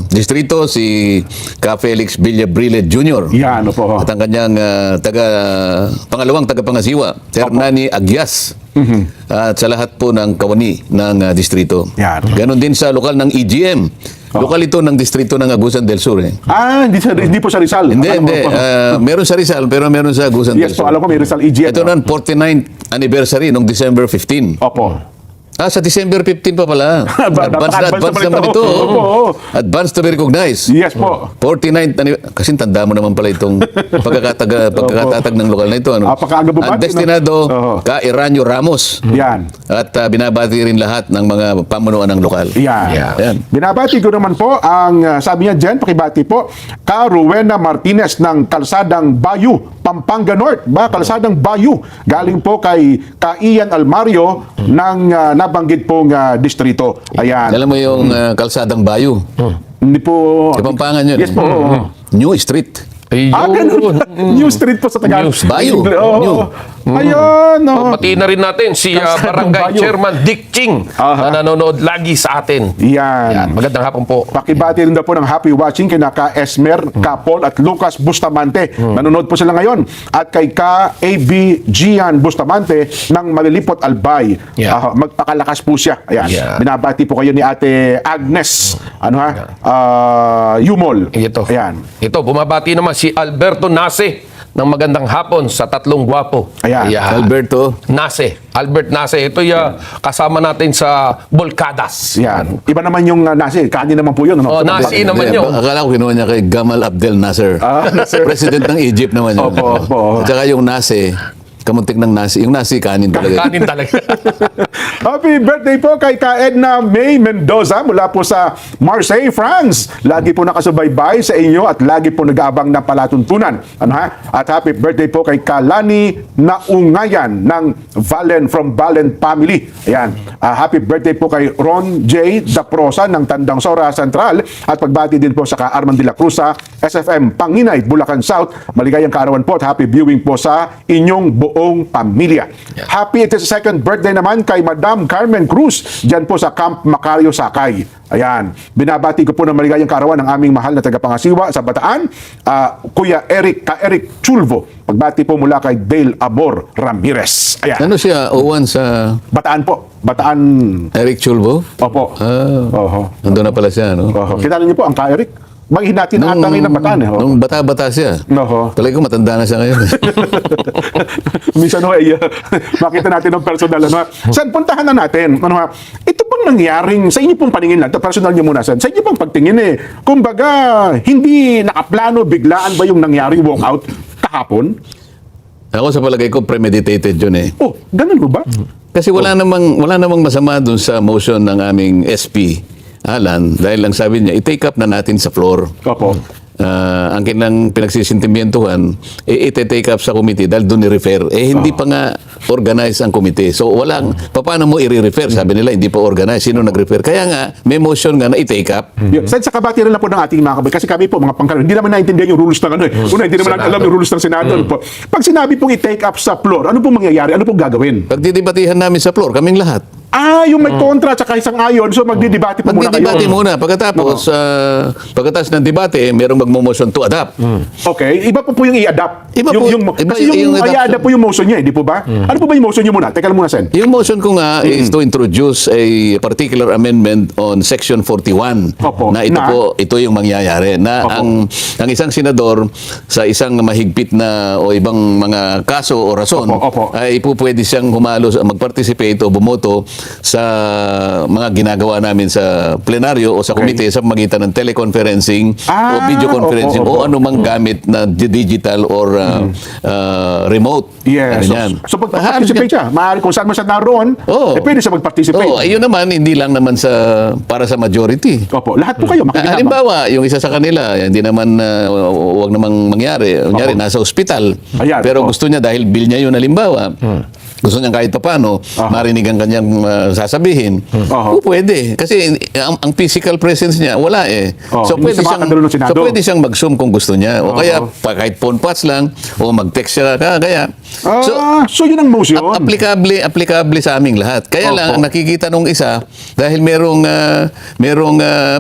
distrito, si Ka Felix Villabrile Jr. Yan, opo. At ang kanyang pangalawang tagapangasiwa, Hernani Agyas. At sa lahat po ng kawani ng distrito. Yan. Ganon din sa lokal ng EGM. Lokal ito ng distrito ng Agusan del Sur. Ah, hindi po sa Rizal. Hindi, Alam mo hindi. po. Meron sa Rizal, pero meron sa Agusan del Yes po, Sur. alam ko may Rizal EGN. Ito na 49th anniversary nung December 15. Opo. Sa December 15 pa pala. Napaka-advance naman naman ito. ito. Opo, oo. Advance to be recognized. Yes po. 49th kasi tanda mo naman pala itong pagkakatatag ng lokal na ito. Ano? Napakaaga bumati, Ang destinado no? Oo. ka Eranio Ramos. Yan. At binabati rin lahat ng mga pamunuan ng lokal. Yan. Yan. Binabati ko naman po ang sabi niya dyan, pakibati po, ka Rowena Martinez ng Kalsadang Bayu, Pampanga North, Kalsadang Bayu. Galing po kay Ian Almario ng nabanggit pong distrito. Ayan. Alam mo yung Kalsadang Bayu? Hindi po... Kapampangan yun. Yes po. New Street. Ganun. New Street po sa Tagalog. News. Bayu. Oo. New. Ayun. O, pati na rin natin si Kalsadang Barangay Bayo. Chairman Dick Ching Aha. na nanonood lagi sa atin. Yan. Magandang hapon po. Pakibati rin daw po ng happy watching kina ka Esmer, ka Paul at Lucas Bustamante. Nanonood po sila ngayon. At kay ka AB Gian Bustamante ng Malilipot Albay. Yeah. Magpakalakas po siya. Ayan. Yeah. Binabati po kayo ni Ate Agnes. Yumol. Ito. Ayan. Ito, bumabati naman si Alberto Nase ng magandang hapon sa tatlong gwapo. Ayan. Alberto. Nase. Albert Nase. Ito yung kasama natin sa Volcadas. Yan. Iba naman yung nasi. Kanin naman po yun. Ano? Oh, nasi naman Hindi, yun. Akala ko kinuha niya kay Gamal Abdel Nasser. Nasser. President ng Egypt naman yun. Opo, opo. At saka yung nasi, kamuntik ng nasi. Yung nasi, kanin talaga. Kanin talaga. Happy birthday po kay ka Edna May Mendoza mula po sa Marseille, France. Lagi po nakasubaybay sa inyo at lagi po nag-aabang ng palatuntunan. At happy birthday po kay Kalani Naungayan ng from Valen family. Ayan. Happy birthday po kay Ron J. Daprosa ng Tandang Sora Central at pagbati din po sa ka Arman de la Cruza, SFM Panginay, Bulacan South. Maligayang kaarawan po at happy viewing po sa inyong buong pamilya. Happy 82nd birthday naman kay Madam Carmen Cruz dyan po sa Camp Macario, Sakay. Ayan. Binabati ko po ng maligayang kaarawan ng aming mahal na tagapangasiwa sa Bataan, Kuya Eric Chulvo. Pagbati po mula kay Dale Amor Ramirez. Ayan. Ano siya, uwan sa Bataan po. Bataan. Eric Chulvo? Opo. Oho. Nandun na pala siya, no? Oho. Kilala niyo po ang ka Eric? Maghinati na ata ngayon ng Bataan. Eh. Nung bata-bata siya. Oho. Talagang matanda na siya ngayon. Minsan makita natin ng personal. Saan puntahan na natin? Ito bang nangyaring sa inyo pong paningin lang, personal nyo muna, sa inyo pong pagtingin kumbaga, hindi nakaplano, biglaan ba yung nangyari walkout kahapon? Ako sa palagay ko, premeditated yun eh. Oh, ganun ba? Kasi wala namang masama dun sa motion ng aming SP, Alan, dahil lang sabi niya, i-take up na natin sa floor. Opo. Ang kinang pinagsisintimyentuhan, i-take up sa committee dahil doon i-refer. Hindi pa nga organize ang committee. So paano mo i-refer? Sabi nila, hindi pa organize. Sino nag-refer? Kaya nga, may motion nga na i-take up. Sa kabatiran lang po ng ating mga kabay, kasi kami po, mga pangkalan, hindi naman naintindihan yung rules ng Una, hindi naman alam yung rules ng Senado. Po. Pag sinabi pong i-take up sa floor, ano pong mangyayari? Ano pong gagawin? Pagdidibatihan namin sa floor, kaming lahat. Yung may kontra at saka isang ayon, so magdidebate po muna kayo. Magdidebate muna. Pagkatapos ng debate, merong magmo-motion to adapt. Okay, iba po yung i-adapt. Iba po, iba kasi yung yung i-adapt po yung motion niya, di po ba? Ano po ba yung motion niyo muna? Teka lang muna, Sen. Yung motion ko nga is to introduce a particular amendment on Section 41 Opo. na ito yung mangyayari na ang isang senador sa isang mahigpit na o ibang mga kaso o rason Opo. ay pwede siyang humalo, mag-participate o bumoto sa mga ginagawa namin sa plenaryo o sa komite sa pamagitan ng teleconferencing o video conferencing opo. o anumang gamit na digital or remote. Yes. Ganyan. So pag participate siya, maaari kung saan man siya naroon, pwede siya mag-participate. Ayun naman, hindi lang naman para sa majority. Opo, lahat po kayo makikinama. Halimbawa, yung isa sa kanila, hindi naman, huwag namang mangyari. Kunyari, nasa ospital. Ayan, Pero gusto niya, dahil bill niya yun, halimbawa, gusto niya kahit paano, marinig ang kanyang sasabihin. Pwede. Kasi ang physical presence niya, wala eh. So, hindi pwede siya makakadalo ng Senado. pwede siyang mag-zoom kung gusto niya. O kaya, kahit phone pats lang, o mag-text siya. Kaya, so yun ang motion. applicable sa aming lahat. Kaya lang, ang nakikita nung isa, dahil merong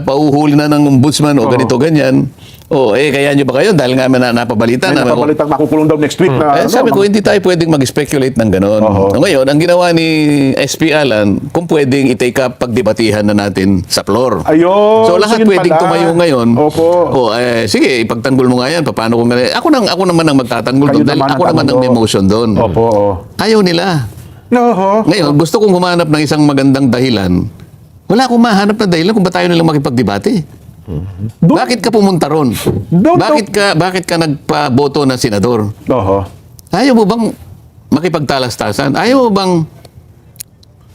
pauhuli na ng ombudsman o ganito, ganyan, kaya nyo ba kayo? Dahil nga napabalita May napabalitang makukulong daw next week na sabi ko, hindi tayo pwedeng mag-speculate ng gano'n. Ngayon, ang ginawa ni SP Alan, kung pwedeng i-take up pagdebatihan na natin sa floor. Ayun. So lahat yun pwedeng pala. tumayo ngayon. Opo. Sige, ipagtanggol mo nga yan. Paano kung ako naman ang magtatanggol Kayo doon dahil naman ako ang naman ang may tatanggol. motion doon. Opo. Ayaw nila. Oho. Ngayon, gusto kong humanap ng isang magandang dahilan. Wala akong mahanap na dahilan kung ba't tayo nilang makipagdebate. Bakit ka pumunta ron? Bakit ka nagpaboto na senador? Oho. Ayaw mo bang makipagtalastasan? Ayaw mo bang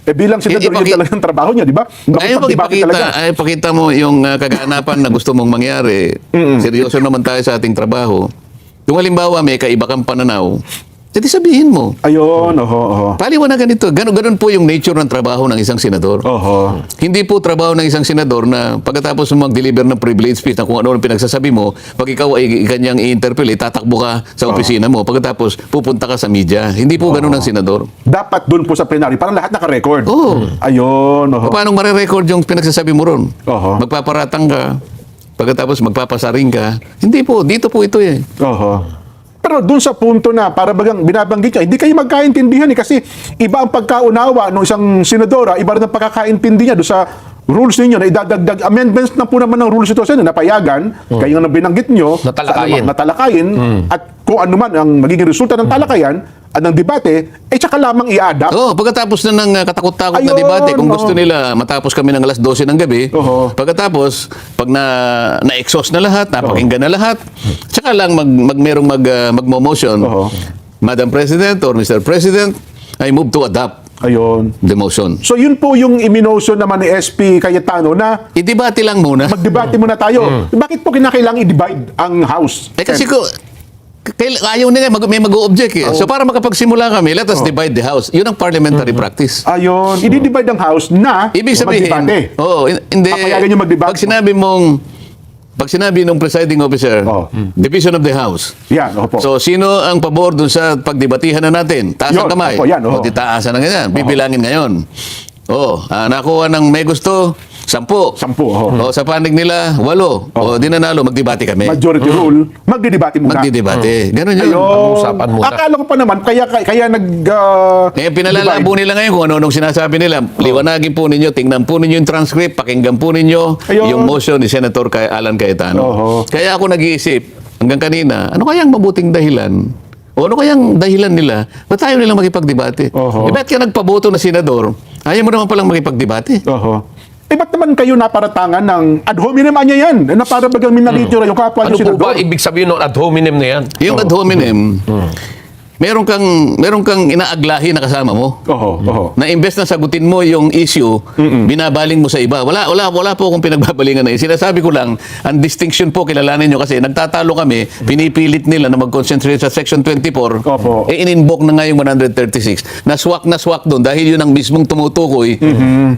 Bilang senador, yun talagang trabaho niya, di ba? Ayaw mo Makipagdebate talaga. ipakita mo yung kaganapan na gusto mong mangyari. Seryoso naman tayo sa ating trabaho. Kung halimbawa may kaiba kang pananaw, edi sabihin mo. Ayun, oho. Paliwanagan ito. Ganun po yung nature ng trabaho ng isang senador. Oho. Hindi po trabaho ng isang senador na pagkatapos mo mag-deliver ng privilege speech na kung ano ang pinagsasabi mo, pag ikaw ay kanyang i-interpellate, tatakbo ka sa opisina mo. Pagkatapos, pupunta ka sa media. Hindi po ganun ang senador. Dapat dun po sa plenary, parang lahat naka-record. Oo. Ayun, oho. Paano marirecord yung pinagsasabi mo ron? Oho. Magpaparatang ka, pagkatapos magpapasaring ka. Hindi po, dito po ito eh. Oho. Pero dun sa punto na para bagang binabanggit niya, hindi kayo magkaintindihan kasi iba ang pagkaunawa ng isang senadora, iba rin ang pagkakaintindi niya doon sa rules ninyo na idadagdag amendments na po naman ng rules ito sa napayagan, kayo nga binanggit nyo, natalakayin, at kung ano man ang magiging resulta ng talakayan at ng debate, tsaka lamang i-adapt. Pagkatapos na ng katakot-takot na Ayun, debate, kung gusto nila matapos kami ng alas 12 ng gabi, pagkatapos, pag na-exhaust na lahat, napakinggan na lahat, tsaka lang merong magmo-motion, Madam President or Mr. President, I move to adopt Ayun. the motion. So yun po yung iminotion naman ni SP Cayetano na I-debate lang muna. magdebate muna tayo. Bakit po kinakailangan i-divide ang House? Kasi ayaw nila, may mag-o-object eh. So para makapagsimula kami, let us divide the House. Yun ang parliamentary practice. Ayun. I-divide ang House na Ibig sabihin, magdebate. hindi. Papayagan nyo magdebate. Pag sinabi ng presiding officer, division of the House. Yan, opo. So, sino ang pabor dun sa pagdebatihan na natin? Taas ang Yun, kamay. opo, yan, O, di taasan na ganyan. Bibilangin ngayon. Nakuha ng may gusto, 10. 10, oho. Sa panig nila, 8. O, di nanalo, magdebate kami. Majority rule, magdidebate muna. Magdidebate. Ganun yun. Ayun. Usapan muna. Akala ko pa naman, kaya Pinalalabo nila ngayon kung ano-anong sinasabi nila. Liwanagin po ninyo, tingnan po ninyo yung transcript, pakinggan po ninyo Ayun. yung motion ni Senator Alan Cayetano. Oho. Kaya ako nag-iisip, hanggang kanina, ano kayang mabuting dahilan? O ano kayang dahilan nila? Ba't tayo nilang makipagdebate? Oho. Ba't ka nagpaboto na senador? Ayaw mo naman palang makipagdebate. Oho. Ba't naman kayo naparatangan ng ad hominem anya yan? Na para bagang minalitura yung kapwa Ano yung po ba senador? ibig sabihin ng ad hominem na yan? Yung ad hominem, meron kang inaaglahi na kasama mo. Oho. Na imbes na sagutin mo yung issue, binabaling mo sa iba. Wala po akong pinagbabalingan na yun. Sinasabi ko lang, ang distinction po, kilalanin nyo kasi nagtatalo kami, pinipilit nila na mag-concentrate sa Section 24, Opo. in-invoke na nga yung 136. Naswak doon dahil yun ang mismong tumutukoy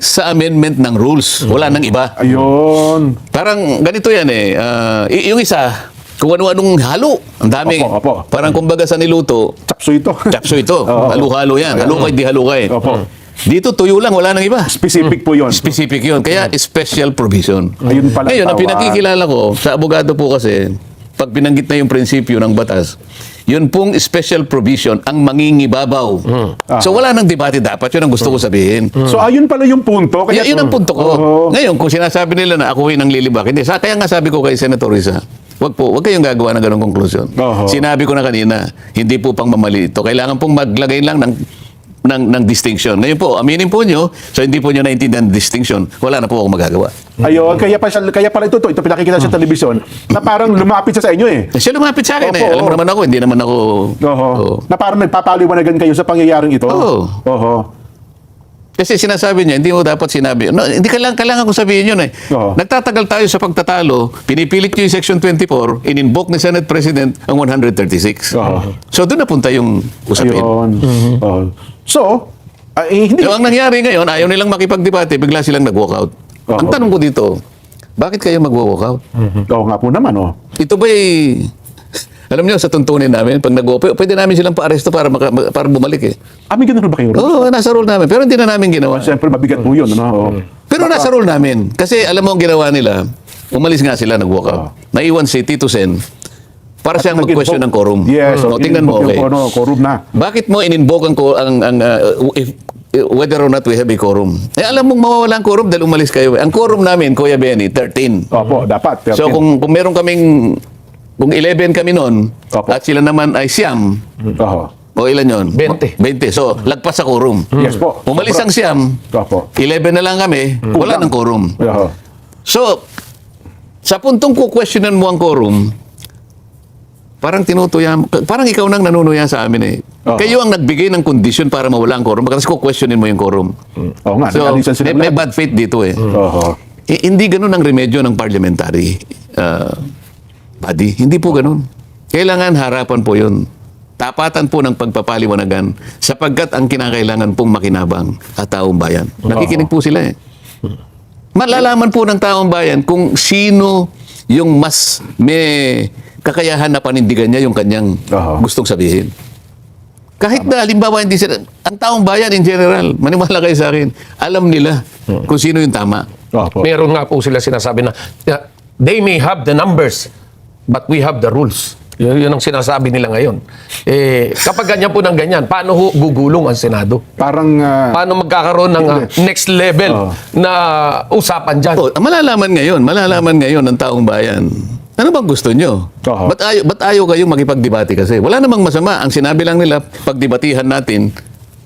sa amendment ng rules. Wala nang iba. Ayun. Parang ganito yan eh. Yung isa, kung ano-anong halo. Ang dami. Opo. Parang kumbaga sa niluto, Chapso ito. chapso ito. Oo. Halo-halo yan. Halukay, di halukay. Opo. Dito tuyo lang, wala nang iba. Specific po yun. Specific yun. Kaya special provision. Ayun pala Ngayon, ang tawag. pinakikilala ko, sa abogado po kasi, pag binanggit na yung prinsipyo ng batas, yun pong special provision ang mangingibabaw. So wala nang debate dapat. Yun ang gusto ko sabihin. So ayun pala yung punto. Kaya, Yun ang punto ko. Oo. Ngayon, kung sinasabi nila na ako ang lilibak, hindi. Kaya nga sabi ko kay Senator Risa, wag kayong gagawa ng ganong konklusyon. Oo. Sinabi ko na kanina, hindi po pang mamali ito. Kailangan pong maglagay lang ng distinction. Ngayon po, aminin po nyo, so hindi po nyo naintindihan ng distinction, wala na po akong magagawa. Ayun, kaya pala ito pinakikita sa telebisyon na parang lumapit siya sa inyo eh. Siya lumapit sa akin Opo, eh. Alam mo oo. naman ako, hindi naman ako... Oho. Oo. Na parang nagpapaliwanagan kayo sa pangyayaring ito. Oo. Oho. Kasi sinasabi niya, hindi mo dapat sinabi. No, hindi kailangan ko sabihin yun eh. Oo. Nagtatagal tayo sa pagtatalo, pinipilit niyo yung Section 24, in-invoke ni Senate President ang 136. Oo. So doon napunta yung usapin. Ayun. Oo. So, hindi. So, ang nangyari ngayon, ayaw nilang makipagdebate, bigla silang nag-walkout. Oo. Ang tanong ko dito, bakit kayo mag-walkout? Oo nga po naman, oh. Ito ba'y... Alam niyo, sa tuntunin namin, pag pwede namin silang pa-aresto para bumalik eh. May ganun ba kayo? Oo, nasa rule namin. Pero hindi na namin ginawa. Siyempre, mabigat po yun, ano? Oo. Pero nasa rule namin. Kasi alam mo ang ginawa nila, umalis nga sila, nag-walkout. Naiwan si Tito Sen para siyang mag-question ng quorum. Yes. O, tingnan mo, okay. Quorum na. Bakit mo in-invoke whether or not we have a quorum? Alam mong mawawala ang quorum dahil umalis kayo. Ang quorum namin, Kuya Benny, 13. Opo, dapat. So kung meron kaming, kung 11 kami noon, Opo. at sila naman ay siyam, Oho. o ilan yun? 20. 20. So, lagpas sa quorum. Yes po. Umalis ang siyam, Opo. 11 na lang kami, wala ng quorum. Oho. So, sa puntong questionan mo ang quorum, parang parang ikaw nang nanunuya sa amin eh. Oo. Kayo ang nagbigay ng kondisyon para mawala ang quorum kasi questionin mo yung quorum. Oo nga, So, nag-alisan sila may lahat. bad faith dito eh. Oho. Hindi ganun ang remedyo ng parliamentary body. Hindi po ganun. Kailangan harapan po yun. Tapatan po ng pagpapaliwanagan sapagkat ang kinakailangan pong makinabang at taong bayan. Nakikinig po sila eh. Malalaman po ng taong bayan kung sino yung mas may kakayahan na panindigan niya yung kanyang Oo. gustong sabihin. Kahit na halimbawa hindi sila, ang taong bayan in general, maniwala kayo sa akin, alam nila kung sino yung tama. Opo. Meron nga po sila sinasabi na they may have the numbers, but we have the rules. Yun ang sinasabi nila ngayon. Kapag ganyan po ng ganyan, paano gugulong ang Senado? Parang... Paano magkakaroon ng next level na usapan dyan? Oh, malalaman ngayon ng taong bayan. Ano bang gusto nyo? Oo. Ba't ayaw kayong makipagdebate kasi? Wala namang masama. Ang sinabi lang nila, pagdebatihan natin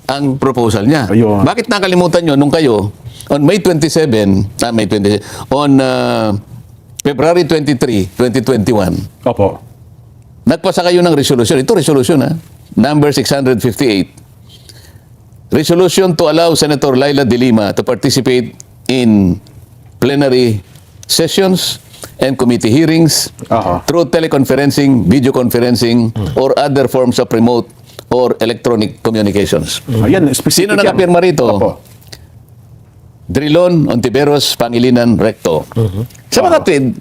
ang proposal niya. Ayun. Bakit nakalimutan nyo nung kayo, on May 27, on February 23, 2021, Opo. nagpasa kayo ng resolution. Ito resolution number 658. Resolution to allow Senator Laila De Lima to participate in plenary sessions and committee hearings Aha. through teleconferencing, video conferencing, or other forms of remote or electronic communications. Ayan, specific Sino yan. nakapirma rito? Opo. Drilon, Ontiveros, Pangilinan, Recto. Sa mga tweet,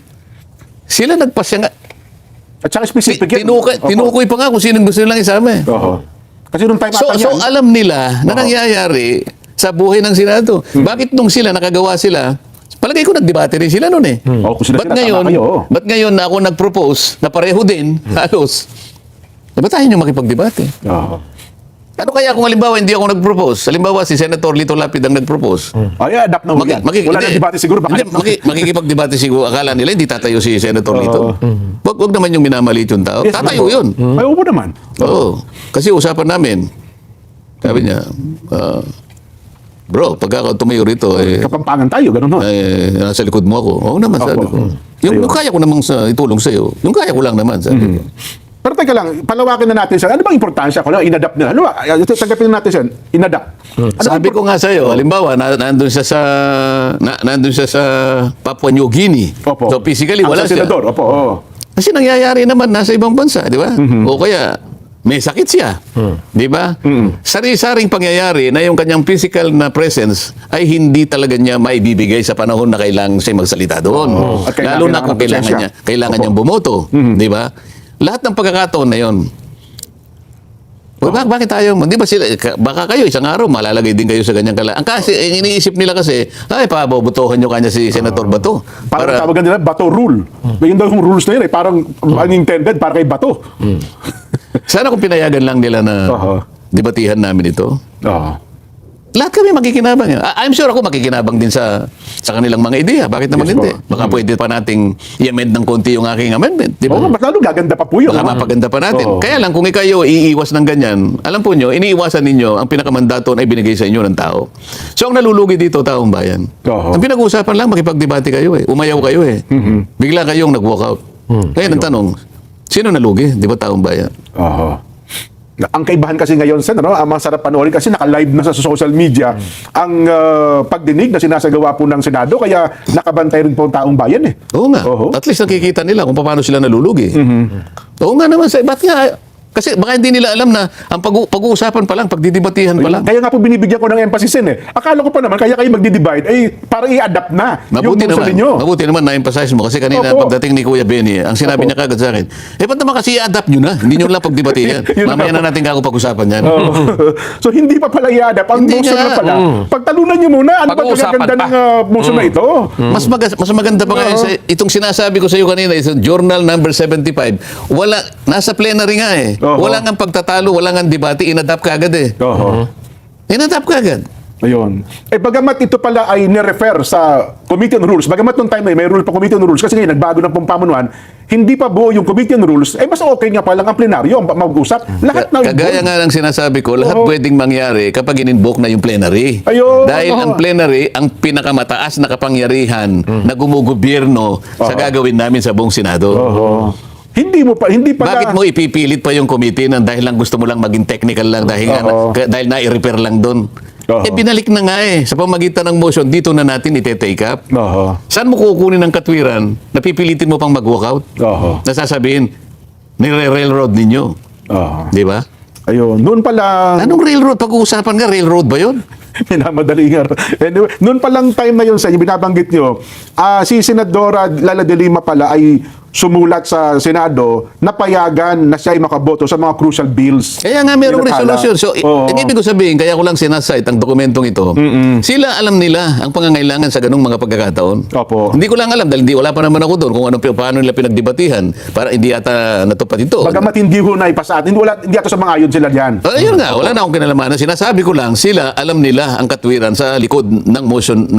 sila nagpasya nga. At saka specific yan. Opo. Tinukoy pa nga kung sino gusto nilang isama eh. Oho. Kasi nung time So ata yan, alam nila na nangyayari sa buhay ng Senado. Bakit nung sila nakagawa sila? Palagay ko nagdebate rin sila noon eh. Oo, kung sila Ba't tama ngayon, kayo, oo. ba't ngayon na ako nag-propose na pareho din, halos, ba't tayo nyo makipagdebate? Oho. Ano kaya kung halimbawa hindi ako nag-propose? Halimbawa si Senator Lito Lapid ang nag-propose. Ay, adapt na mo yan. Wala na debate siguro. Baka Makikipagdebate siguro. Akala nila hindi tatayo si Senator Lito. Wag naman yung minamaliit yung tao. Yes, Tatayo opo. yun. Ay, upo naman. Oo. Kasi usapan namin, sabi niya, bro, pagka ako tumayo rito, Kapampangan tayo, ganun ho. nasa likod mo ako. Oo naman, sabi Opo. ko. Yung kaya ko namang itulong sa'yo, yung kaya ko lang naman, sabi ko. Pero teka lang, palawakin na natin siya. Ano bang importansya ko? In-adapt nila. Ano, tanggapin natin siya. In-adapt. Sabi ko nga sa'yo, halimbawa, nandun siya sa Papua New Guinea. Opo. So physically, Ang wala sa siya. senador, opo. Oo. Kasi nangyayari naman, nasa ibang bansa, di ba? O kaya, may sakit siya. Di ba? Sari-saring pangyayari na yung kanyang physical na presence ay hindi talaga niya maibibigay sa panahon na kailangan siya magsalita doon. At Lalo na kung kailangan kailangan Opo. niyang bumoto. Di ba? Lahat ng pagkakataon na yon. O, bakit tayo? Di ba sila, baka kayo isang araw malalagay din kayo sa ganyang kala. Ang kasi, iniisip nila kasi, ay, pabobotohan nyo kanya si Senator Bato. Parang tawagan nila, Bato Rule. Yun daw yung rules na yun, parang unintended, para kay Bato. Sana kung pinayagan lang nila na debatihan namin ito, lahat kami makikinabang. I'm sure ako makikinabang din sa kanilang mga ideya. Bakit naman Yes, hindi? po. Baka pwede pa nating i-amend ng konti yung aking amendment. Di ba? Oo, mas lalo gaganda pa po yun. Baka mapaganda pa natin. Oo. Kaya lang, kung kayo iiwas ng ganyan, alam po nyo, iniiwasan ninyo, ang pinakamandato na ibinigay sa inyo ng tao. So, ang nalulugi dito, taong bayan. Oo. Ang pinag-uusapan lang, makipagdebate kayo eh. Umayaw kayo eh. Bigla kayong nag-walkout. Kaya ang tanong, sino nalugi? Di ba taong bayan? Oo. Ang kaibahan kasi ngayon, Sen, ano, ang masarap panoorin kasi naka-live na sa social media ang pagdinig na sinasagawa po ng Senado, kaya nakabantay rin po ang taong bayan eh. Oo nga. Oo. At least nakikita nila kung paano sila nalulugi. Oo nga naman. Ba't nga? Kasi baka hindi nila alam na ang pag-uusapan pa lang, pagdidibatihan pa lang. Kaya nga po binibigyan ko ng emphasis eh. Akala ko pa naman, kaya kayo magdi-divide, para i-adapt na Mabuti yung naman, ninyo. mabuti naman na-emphasize mo kasi kanina Opo. pagdating ni Kuya Benny, ang sinabi niya kagad sa akin, ba't naman kasi i-adapt nyo na? Hindi nyo lang pagdibatihan. Yun Mamaya na. na natin kako pag-usapan yan. Oo. So hindi pa pala i-adapt. Ang Hindi motion nga. na pala. Pagtalunan nyo muna, ano ba Pag-uusapan gaganda pa. ng motion na ito? Mas maganda pa nga itong sinasabi ko sa iyo kanina, is Journal number 75. Wala, nasa plenary nga eh. Oo. Wala nga pagtatalo, wala nga debate, in-adapt ka agad eh. Oo. In-adapt ka agad. Ayun. Bagamat ito pala ay nirefer sa Committee on Rules, bagamat nung time na may rule pa Committee on Rules, kasi ngayon nagbago ng pampamunuan, hindi pa buo yung Committee on Rules, mas okay nga palang ang plenaryo, mag-usap. Lahat ng Kagaya nga ng sinasabi ko, lahat Oo. pwedeng mangyari kapag in-invoke na yung plenary. Ayun. Dahil Oo. ang plenary, ang pinakamataas na kapangyarihan na gumugobyerno sa gagawin namin sa buong Senado. Oo. Hindi pala. Bakit mo ipipilit pa yung committee na dahil lang gusto mo lang maging technical lang dahil Oo. dahil na-repair lang doon? Oo. Binalik na nga eh. Sa pamagitan ng motion, dito na natin ite-take up. Oo. Saan mo kukunin ng katwiran na pipilitin mo pang mag-walkout? Oo. Nasasabihin, nire-railroad ninyo. Oo. Di ba? Ayun. Noon pala, Anong railroad? Pag-uusapan nga, railroad ba yun? minamadali nga. Anyway, noon palang time na yun sa inyo, binabanggit nyo, si Senadora Lala de Lima pala ay sumulat sa Senado na payagan na siya ay makaboto sa mga crucial bills. Kaya nga merong Pinatala. resolution. So, Oo. ang ibig ko sabihin, kaya ko lang sinasite ang dokumentong ito, sila alam nila ang pangangailangan sa ganung mga pagkakataon. Opo. Hindi ko lang alam dahil wala pa naman ako doon kung paano nila pinagdebatihan para hindi ata natupad ito. Bagamat hindi ho na ipasa at hindi ato sa mga ayon sila diyan. Ayun nga, wala na akong kinalamanan. Sinasabi ko lang, sila alam nila ang katwiran sa likod ng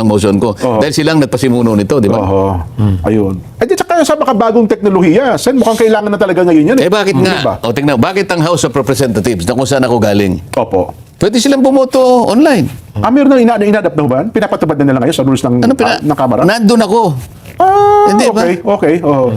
motion ko. Oo. Dahil silang nagpasimuno nito, di ba? Oo. Ayun. At saka sa makabagong teknolohiya, Sen, mukhang kailangan na talaga ngayon yan. Eh bakit nga? Diba? O tingnan, bakit ang House of Representatives na kung saan ako galing? Opo. Pwede silang bumoto online. Meron na ina-adapt na ho ba? Pinapatupad na nila ngayon sa rules ng, ng Kamara? Nandun ako. Hindi ba? okay. Okay. Oo.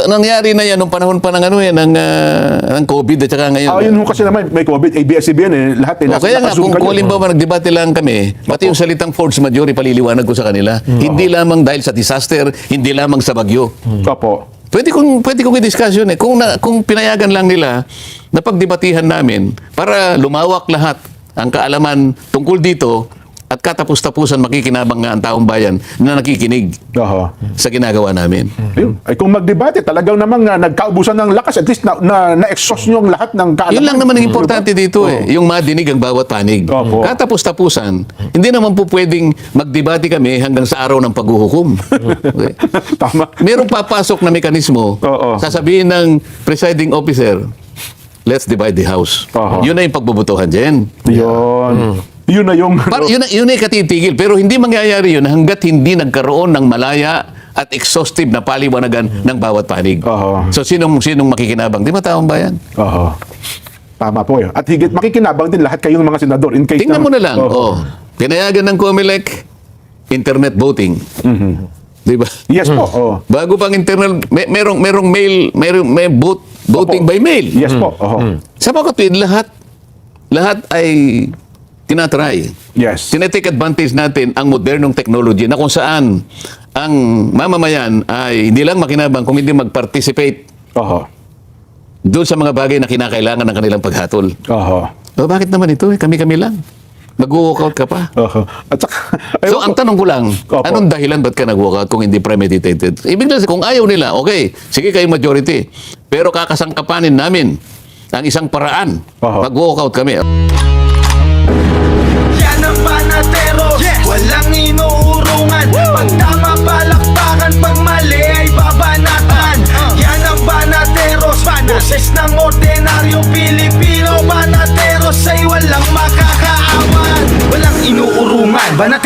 Nangyari na yan nung panahon pa ng ng COVID at saka ngayon. Yun ho kasi naman, may COVID, ABS-CBN lahat O, kaya nga, kung halimbawa nagdebate lang kami, pati yung salitang force majeure, paliliwanag ko sa kanila. Hindi lamang dahil sa disaster, hindi lamang sa bagyo. Opo. Pwede kong i-discuss yun eh. Kung pinayagan lang nila na pagdebatihan namin para lumawak lahat ang kaalaman tungkol dito at katapos-tapusan makikinabang nga ang taong bayan na nakikinig Oho. sa ginagawa namin. Ayun. Ay kung magdebate, talagang namang nagkaubusan ng lakas, at least na-exhaust nyo ang lahat ng kaalaman. Yun lang naman ang importante dito eh. Yung madinig ang bawat panig. Opo. Katapos-tapusan, hindi naman po pwedeng magdebate kami hanggang sa araw ng paghuhukom. Okay? Tama. Merong papasok na mekanismo, Oo. sasabihin ng presiding officer, let's divide the house. Oo. Yun na yung pagbubutuhan dyan. Yun. Yun na yung... Yun na yung katitigil. Pero hindi mangyayari yun hanggat hindi nagkaroon ng malaya at exhaustive na paliwanagan ng bawat panig. Oo. So sinong makikinabang? Di ba taong bayan? Oho. Tama po yun. At higit makikinabang din lahat kayong mga senador in case Tingnan mo na lang. Oho. Pinayagan ng COMELEC, internet voting. Di ba? Yes po. Oh. Bago pang internal, merong mail, may voting Opo. by mail. Yes po. Oho. Sa pagkatwid, lahat ay tinatry. Yes. Tinetake advantage natin ang modernong technology na kung saan ang mamamayan ay hindi lang makinabang kung hindi mag-participate Oho. doon sa mga bagay na kinakailangan ng kanilang paghatol. Oho. O bakit naman ito? Kami-kami lang. Mag-walkout ka pa. Oho. At saka... So, ang tanong ko lang, Opo. anong dahilan ba't ka nag-walkout kung hindi premeditated? Ibig sabihin, kung ayaw nila, okay, sige kayo majority. Pero kakasangkapanin namin ang isang paraan. Oho. Mag-walkout kami. Yan ang Banateros, walang inuurungan. Pag tama palakpakan, pag mali ay babanatan. Yan ang Banateros, boses ng ordinaryong Pilipino. Banateros ay walang makakaawan, walang inuurungan. Banateros